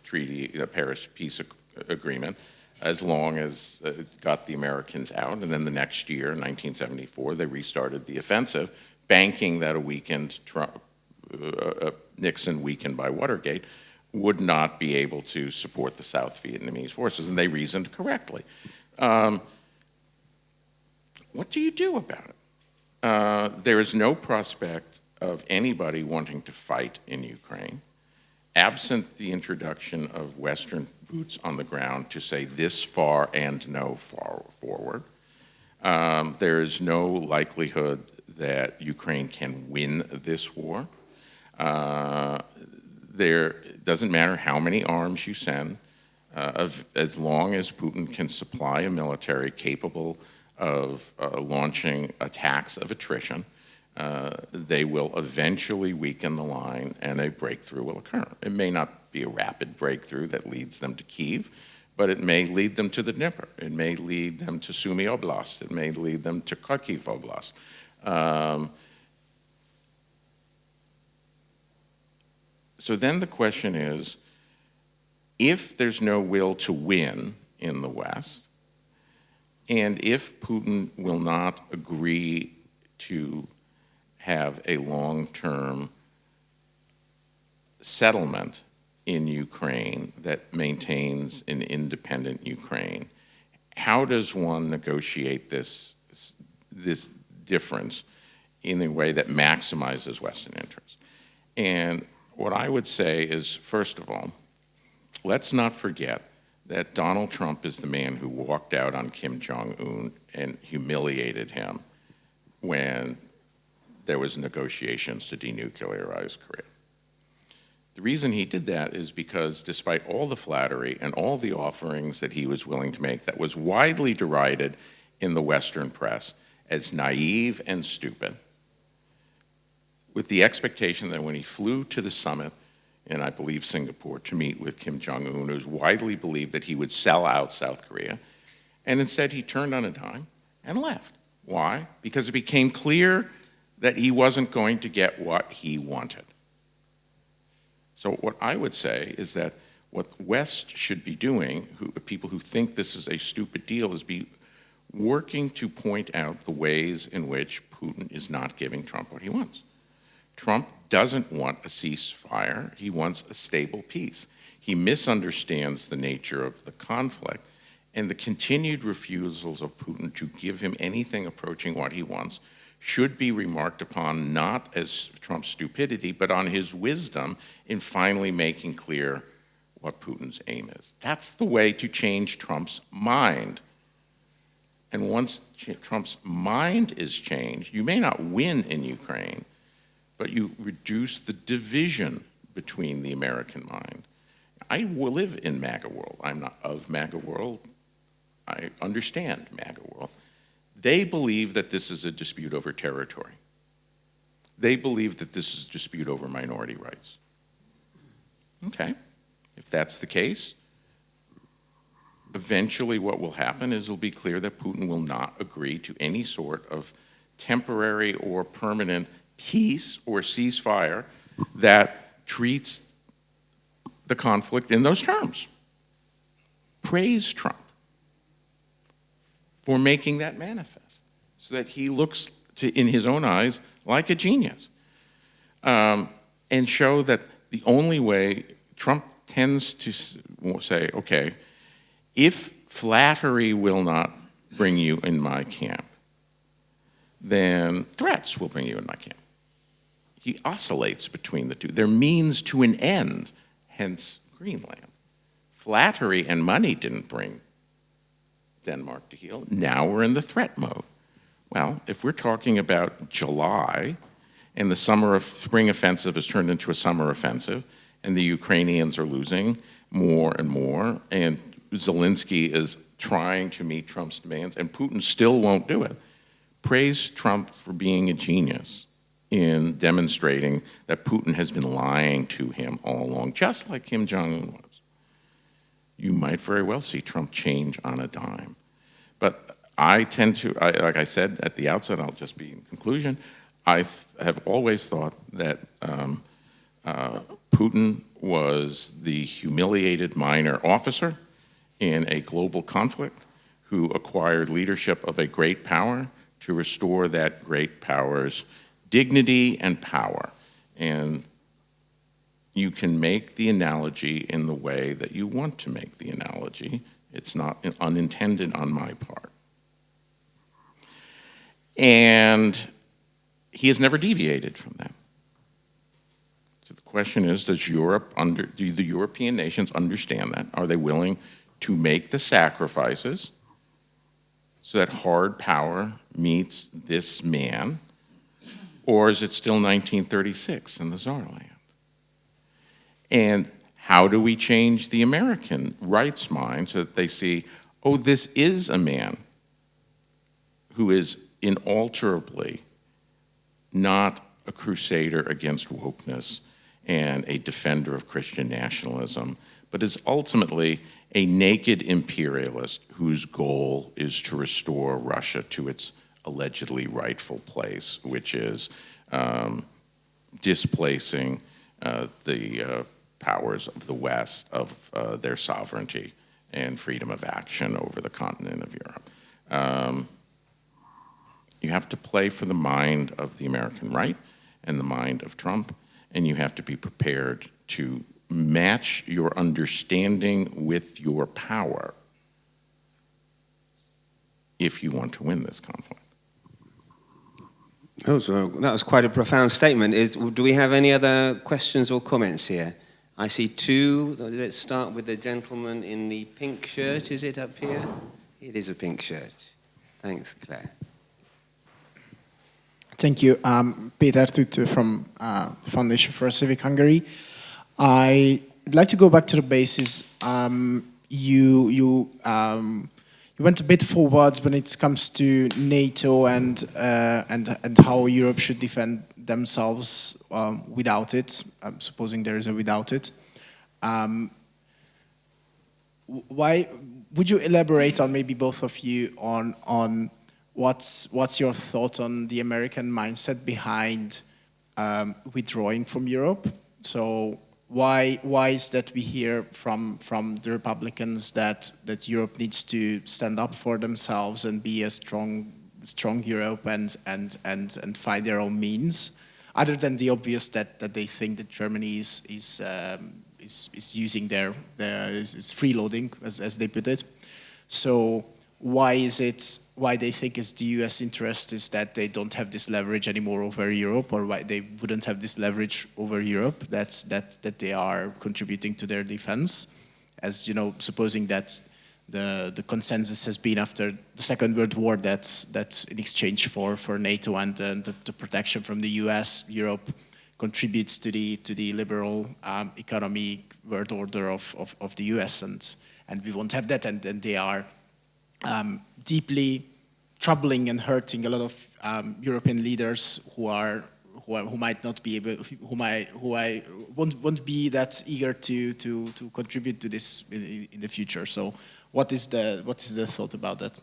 treaty, the Paris Peace Agreement, as long as it got the Americans out. And then the next year, 1974, they restarted the offensive, banking that a weakened Nixon, weakened by Watergate, would not be able to support the South Vietnamese forces, and they reasoned correctly. What do you do about it? There is no prospect of anybody wanting to fight in Ukraine, absent the introduction of Western boots on the ground to say this far and no forward. There is no likelihood that Ukraine can win this war. It doesn't matter how many arms you send, as long as Putin can supply a military capable of launching attacks of attrition, they will eventually weaken the line and a breakthrough will occur. It may not be a rapid breakthrough that leads them to Kyiv, but it may lead them to the Dnieper. It may lead them to Sumy Oblast. It may lead them to Kharkiv Oblast. So then the question is, if there's no will to win in the West, and if Putin will not agree to have a long-term settlement in Ukraine that maintains an independent Ukraine, how does one negotiate this difference in a way that maximizes Western interests? And what I would say is, first of all, let's not forget that Donald Trump is the man who walked out on Kim Jong-un and humiliated him when there was negotiations to denuclearize Korea. The reason he did that is because despite all the flattery and all the offerings that he was willing to make, that was widely derided in the Western press as naive and stupid, with the expectation that when he flew to the summit in, I believe, Singapore to meet with Kim Jong-un, it was widely believed that he would sell out South Korea, and instead he turned on a dime and left. Why? Because it became clear that he wasn't going to get what he wanted. So what I would say is that what the West should be doing, people who think this is a stupid deal, is be working to point out the ways in which Putin is not giving Trump what he wants. Trump doesn't want a ceasefire. He wants a stable peace. He misunderstands the nature of the conflict, and the continued refusals of Putin to give him anything approaching what he wants should be remarked upon not as Trump's stupidity, but on his wisdom in finally making clear what Putin's aim is. That's the way to change Trump's mind. And once Trump's mind is changed, you may not win in Ukraine, but you reduce the division between the American mind. I will live in MAGA world. I'm not of MAGA world. I understand MAGA world. They believe that this is a dispute over territory. They believe that this is a dispute over minority rights. Okay, if that's the case, eventually what will happen is it'll be clear that Putin will not agree to any sort of temporary or permanent peace or ceasefire that treats the conflict in those terms. Praise Trump for making that manifest so that he looks, in his own eyes, like a genius. And show that the only way Trump tends to say, okay, if flattery will not bring you in my camp, then threats will bring you in my camp. He oscillates between the two. They're means to an end, hence Greenland. Flattery and money didn't bring Denmark to heel. Now we're in the threat mode. Well, if we're talking about July, and the spring offensive has turned into a summer offensive, and the Ukrainians are losing more and more, and Zelensky is trying to meet Trump's demands, and Putin still won't do it. Praise Trump for being a genius in demonstrating that Putin has been lying to him all along, just like Kim Jong-un was. You might very well see Trump change on a dime. But I tend to, like I said at the outset, I'll just be in conclusion, I have always thought that Putin was the humiliated minor officer in a global conflict who acquired leadership of a great power to restore that great power's dignity and power. And you can make the analogy in the way that you want to make the analogy. It's not unintended on my part. And he has never deviated from that. So the question is, do the European nations understand that? Are they willing to make the sacrifices so that hard power meets this man? Or is it still 1936 in the Tsarland? And how do we change the American rights mind so that they see, oh, this is a man who is inalterably not a crusader against wokeness and a defender of Christian nationalism, but is ultimately a naked imperialist whose goal is to restore Russia to its allegedly rightful place, which is displacing the powers of the West of their sovereignty and freedom of action over the continent of Europe. You have to play for the mind of the American right and the mind of Trump, and you have to be prepared to match your understanding with your power if you want to win this conflict.
Oh, so that was quite a profound statement. Do we have any other questions or comments here? I see two. Let's start with the gentleman in the pink shirt. Is it up here? It is a pink shirt. Thanks, Claire.
Thank you. Peter Tutu from Foundation for Civic Hungary. I'd like to go back to the basis. You went a bit forward when it comes to NATO and how Europe should defend themselves without it, supposing there is a without it. Why would you elaborate on, maybe both of you, on what's your thought on the American mindset behind withdrawing from Europe? So why is that we hear from the Republicans that Europe needs to stand up for themselves and be a strong Europe and find their own means, other than the obvious that they think that Germany is using is freeloading, as they put it. So why they think it's the US interest is that they don't have this leverage anymore over Europe, or why they wouldn't have this leverage over Europe, that they are contributing to their defense, as you know, supposing that the consensus has been after the Second World War that in exchange for NATO and the protection from the US, Europe contributes to the liberal economic world order of the US, and we won't have that, and they are deeply troubling and hurting a lot of European leaders who who might not be able, who I won't be that eager to contribute to this in the future. So what is the thought about that?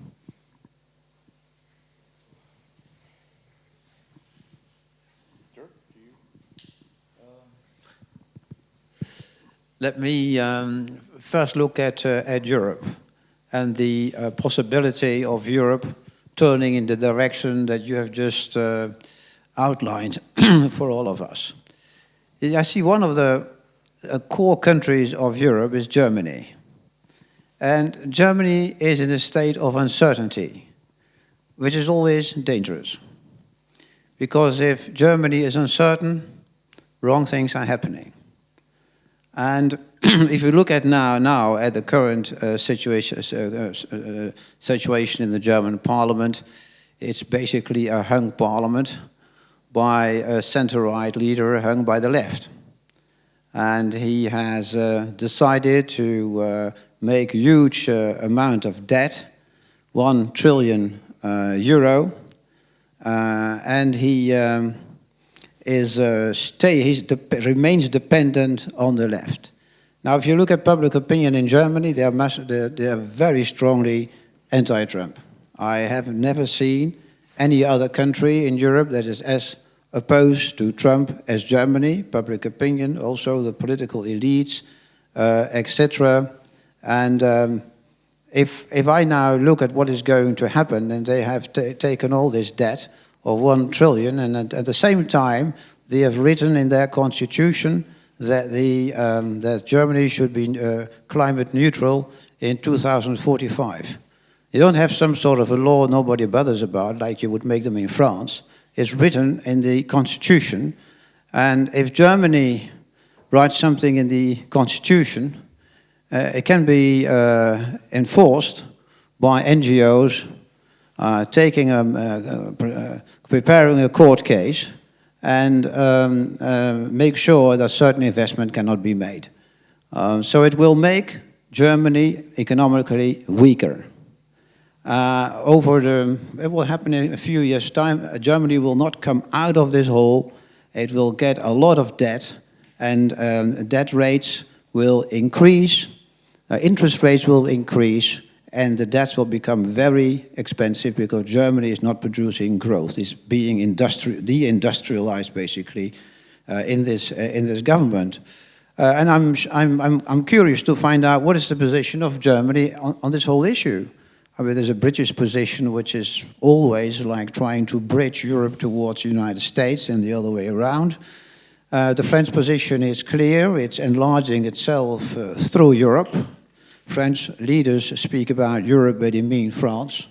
Let me first look at Europe and the possibility of Europe turning in the direction that you have just outlined for all of us. I see one of the core countries of Europe is Germany. And Germany is in a state of uncertainty, which is always dangerous. Because if Germany is uncertain, wrong things are happening. And if you look at now at the current situation in the German parliament, it's basically a hung parliament by a center-right leader hung by the left. And he has decided to make a huge amount of debt, 1 trillion euro, and he remains dependent on the left. Now, if you look at public opinion in Germany, they are very strongly anti-Trump. I have never seen any other country in Europe that is as opposed to Trump as Germany. Public opinion, also the political elites, etc. And if I now look at what is going to happen, and they have taken all this debt of 1 trillion, and at the same time, they have written in their constitution that that Germany should be climate neutral in 2045. You don't have some sort of a law nobody bothers about, like you would make them in France. It's written in the constitution, and if Germany writes something in the constitution, it can be enforced by NGOs preparing a court case and make sure that certain investment cannot be made. So it will make Germany economically weaker. It will happen in a few years' time. Germany will not come out of this hole. It will get a lot of debt, and debt rates will increase, interest rates will increase, and the debts will become very expensive because Germany is not producing growth. It's being deindustrialized, basically, in this government. And I'm curious to find out what is the position of Germany on this whole issue. I mean, there's a British position which is always like trying to bridge Europe towards the United States and the other way around. The French position is clear. It's enlarging itself through Europe. French leaders speak about Europe, but they mean France.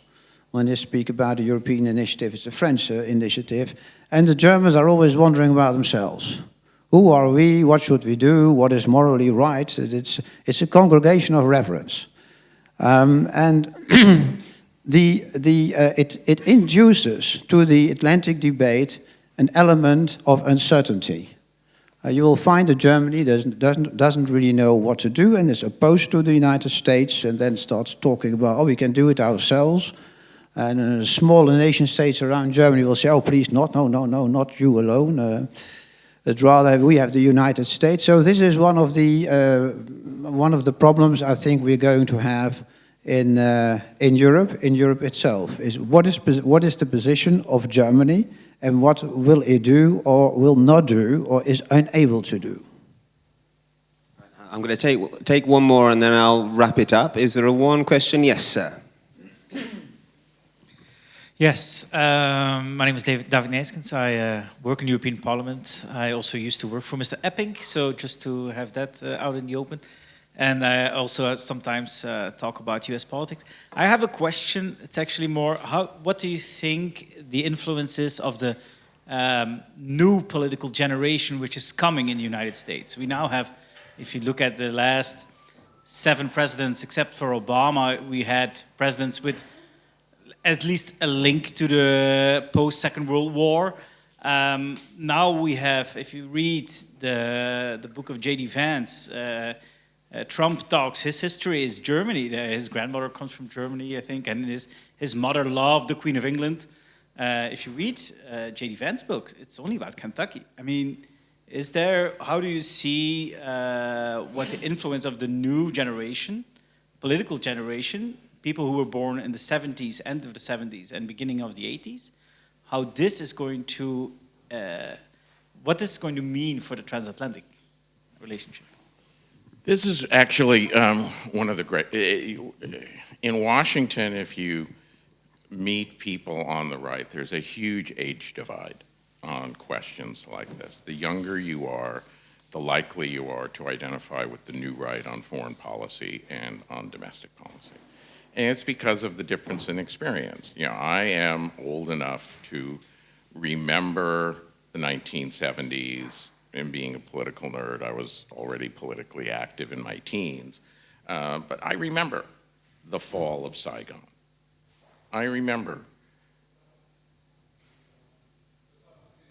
When they speak about the European initiative, it's a French initiative. And the Germans are always wondering about themselves. Who are we? What should we do? What is morally right? It's a congregation of reverence. And it induces to the Atlantic debate an element of uncertainty. You will find that Germany doesn't really know what to do and is opposed to the United States, and then starts talking about, oh, we can do it ourselves. And smaller nation states around Germany will say, oh, please, no, not you alone. But rather, we have the United States. So this is one of the problems I think we're going to have in Europe itself. Is what is the position of Germany? And what will it do or will not do or is unable to do?
I'm going to take one more and then I'll wrap it up. Is there one question? Yes, sir.
Yes, my name is David Neeskens. I work in the European Parliament. I also used to work for Mr. Eppink, so just to have that out in the open. And I also sometimes talk about US politics. I have a question. It's actually more, what do you think the influence is of the new political generation which is coming in the United States? We now have, if you look at the last 7 presidents, except for Obama, we had presidents with at least a link to the post-Second World War. Now we have, if you read the book of J.D. Vance, Trump talks, his history is Germany. His grandmother comes from Germany, I think, and his mother loved the Queen of England. If you read J.D. Vance's books, it's only about Kentucky. I mean, how do you see what the influence of the new generation, political generation, people who were born in the 70s, end of the 70s and beginning of the 80s, how this is going to, what this is going to mean for the transatlantic relationship?
This is actually one of the great, in Washington, if you meet people on the right, there's a huge age divide on questions like this. The younger you are, the likely you are to identify with the new right on foreign policy and on domestic policy. And it's because of the difference in experience. You know, I am old enough to remember the 1970s, and being a political nerd, I was already politically active in my teens. But I remember the fall of Saigon. I remember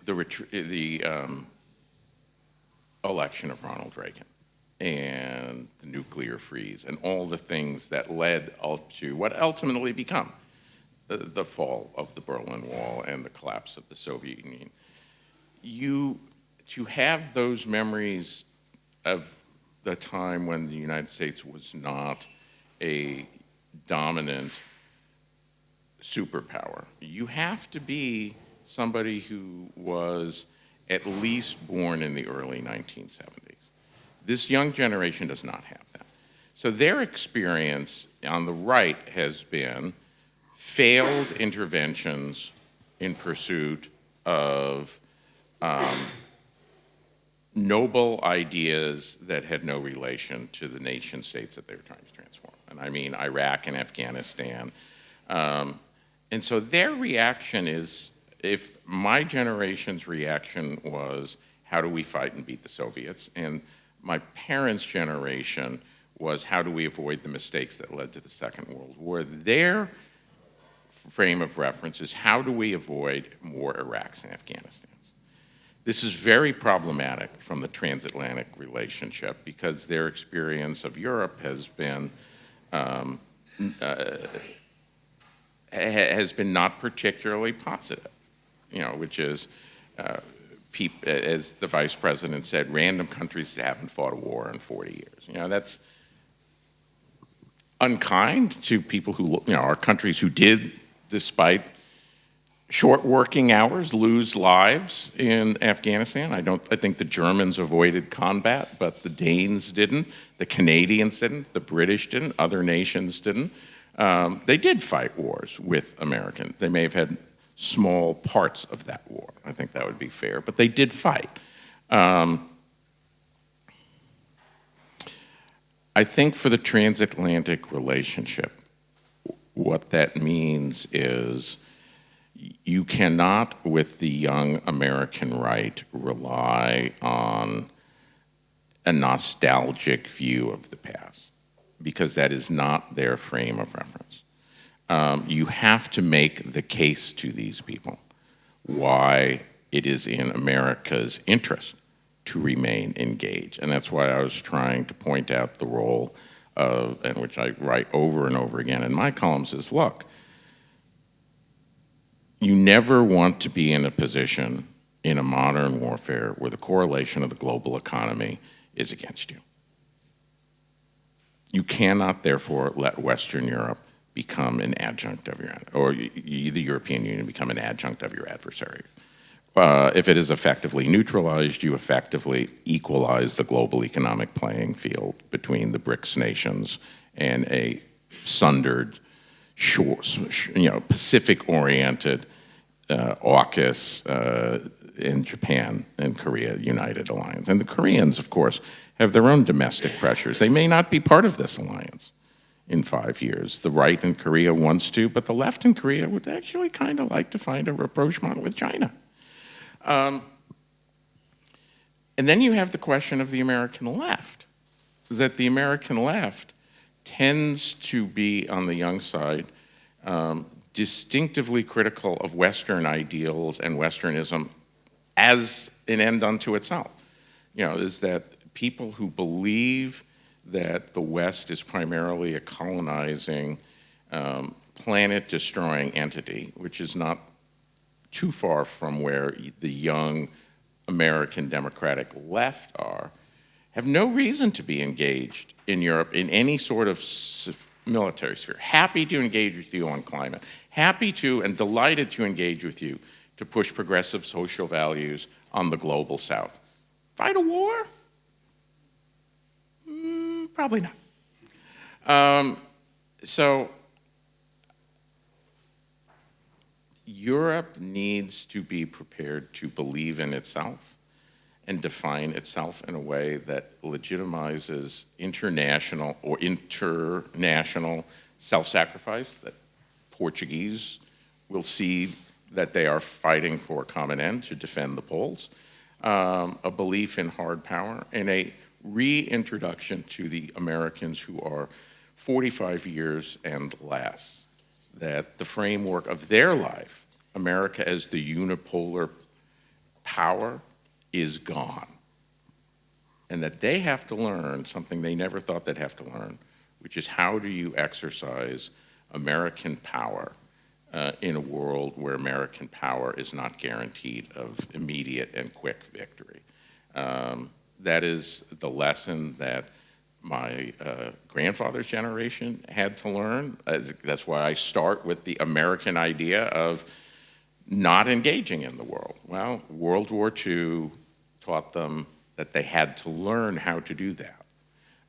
the election of Ronald Reagan and the nuclear freeze and all the things that led up to what ultimately become the fall of the Berlin Wall and the collapse of the Soviet Union. To have those memories of the time when the United States was not a dominant superpower, you have to be somebody who was at least born in the early 1970s. This young generation does not have that. So their experience on the right has been failed interventions in pursuit of noble ideas that had no relation to the nation states that they were trying to transform. And I mean Iraq and Afghanistan. And so their reaction is, if my generation's reaction was, how do we fight and beat the Soviets? And my parents' generation was, how do we avoid the mistakes that led to the Second World War? Their frame of reference is, how do we avoid more Iraqs and Afghanistans? This is very problematic from the transatlantic relationship because their experience of Europe has been not particularly positive, you know, which is, as the vice president said, random countries that haven't fought a war in 40 years. You know, that's unkind to people who, you know, are countries who did, despite short working hours, lose lives in Afghanistan. I think the Germans avoided combat, but the Danes didn't, the Canadians didn't, the British didn't, other nations didn't. They did fight wars with Americans. They may have had small parts of that war. I think that would be fair, but they did fight. I think for the transatlantic relationship, what that means is you cannot, with the young American right, rely on a nostalgic view of the past, because that is not their frame of reference. You have to make the case to these people why it is in America's interest to remain engaged. And that's why I was trying to point out the role of, and which I write over and over again in my columns, is, look, you never want to be in a position in a modern warfare where the correlation of the global economy is against you. You cannot, therefore, let Western Europe become an adjunct of your, or the European Union become an adjunct of your adversary. If it is effectively neutralized, you effectively equalize the global economic playing field between the BRICS nations and a sundered, Pacific-oriented AUKUS in Japan and Korea United Alliance. And the Koreans, of course, have their own domestic pressures. They may not be part of this alliance in 5 years. The right in Korea wants to, but the left in Korea would actually kind of like to find a rapprochement with China. And then you have the question of the American left, that the American left tends to be, on the young side, distinctively critical of Western ideals and Westernism as an end unto itself. You know, is that people who believe that the West is primarily a colonizing, planet-destroying entity, which is not too far from where the young American Democratic left are, have no reason to be engaged in Europe in any sort of military sphere. Happy to engage with you on climate. Happy to and delighted to engage with you to push progressive social values on the global South. Fight a war? Probably not. So Europe needs to be prepared to believe in itself and define itself in a way that legitimizes international self-sacrifice, that Portuguese will see that they are fighting for a common end to defend the Poles, a belief in hard power, and a reintroduction to the Americans who are 45 years and less, that the framework of their life, America as the unipolar power, is gone. And that they have to learn something they never thought they'd have to learn, which is how do you exercise American power in a world where American power is not guaranteed of immediate and quick victory. That is the lesson that my grandfather's generation had to learn. That's why I start with the American idea of not engaging in the world. Well, World War II taught them that they had to learn how to do that.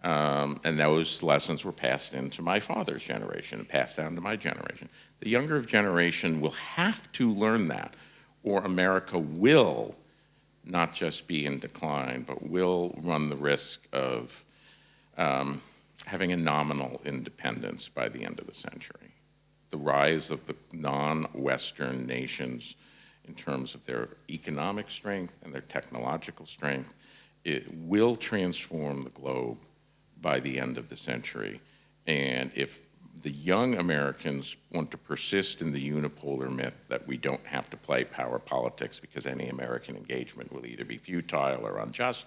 And those lessons were passed into my father's generation and passed down to my generation. The younger generation will have to learn that, or America will not just be in decline, but will run the risk of having a nominal independence by the end of the century. The rise of the non-Western nations in terms of their economic strength and their technological strength, it will transform the globe by the end of the century. And if the young Americans want to persist in the unipolar myth that we don't have to play power politics because any American engagement will either be futile or unjust,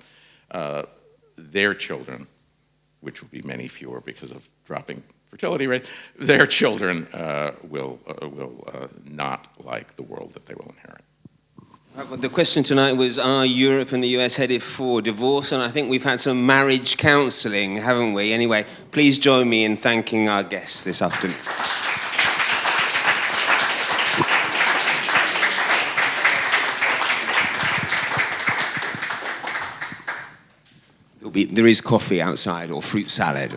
their children, which will be many fewer because of dropping fertility rate, their children will not like the world that they will inherit.
The question tonight was, are Europe and the US headed for divorce? And I think we've had some marriage counselling, haven't we? Anyway, please join me in thanking our guests this afternoon. There is coffee outside or fruit salad.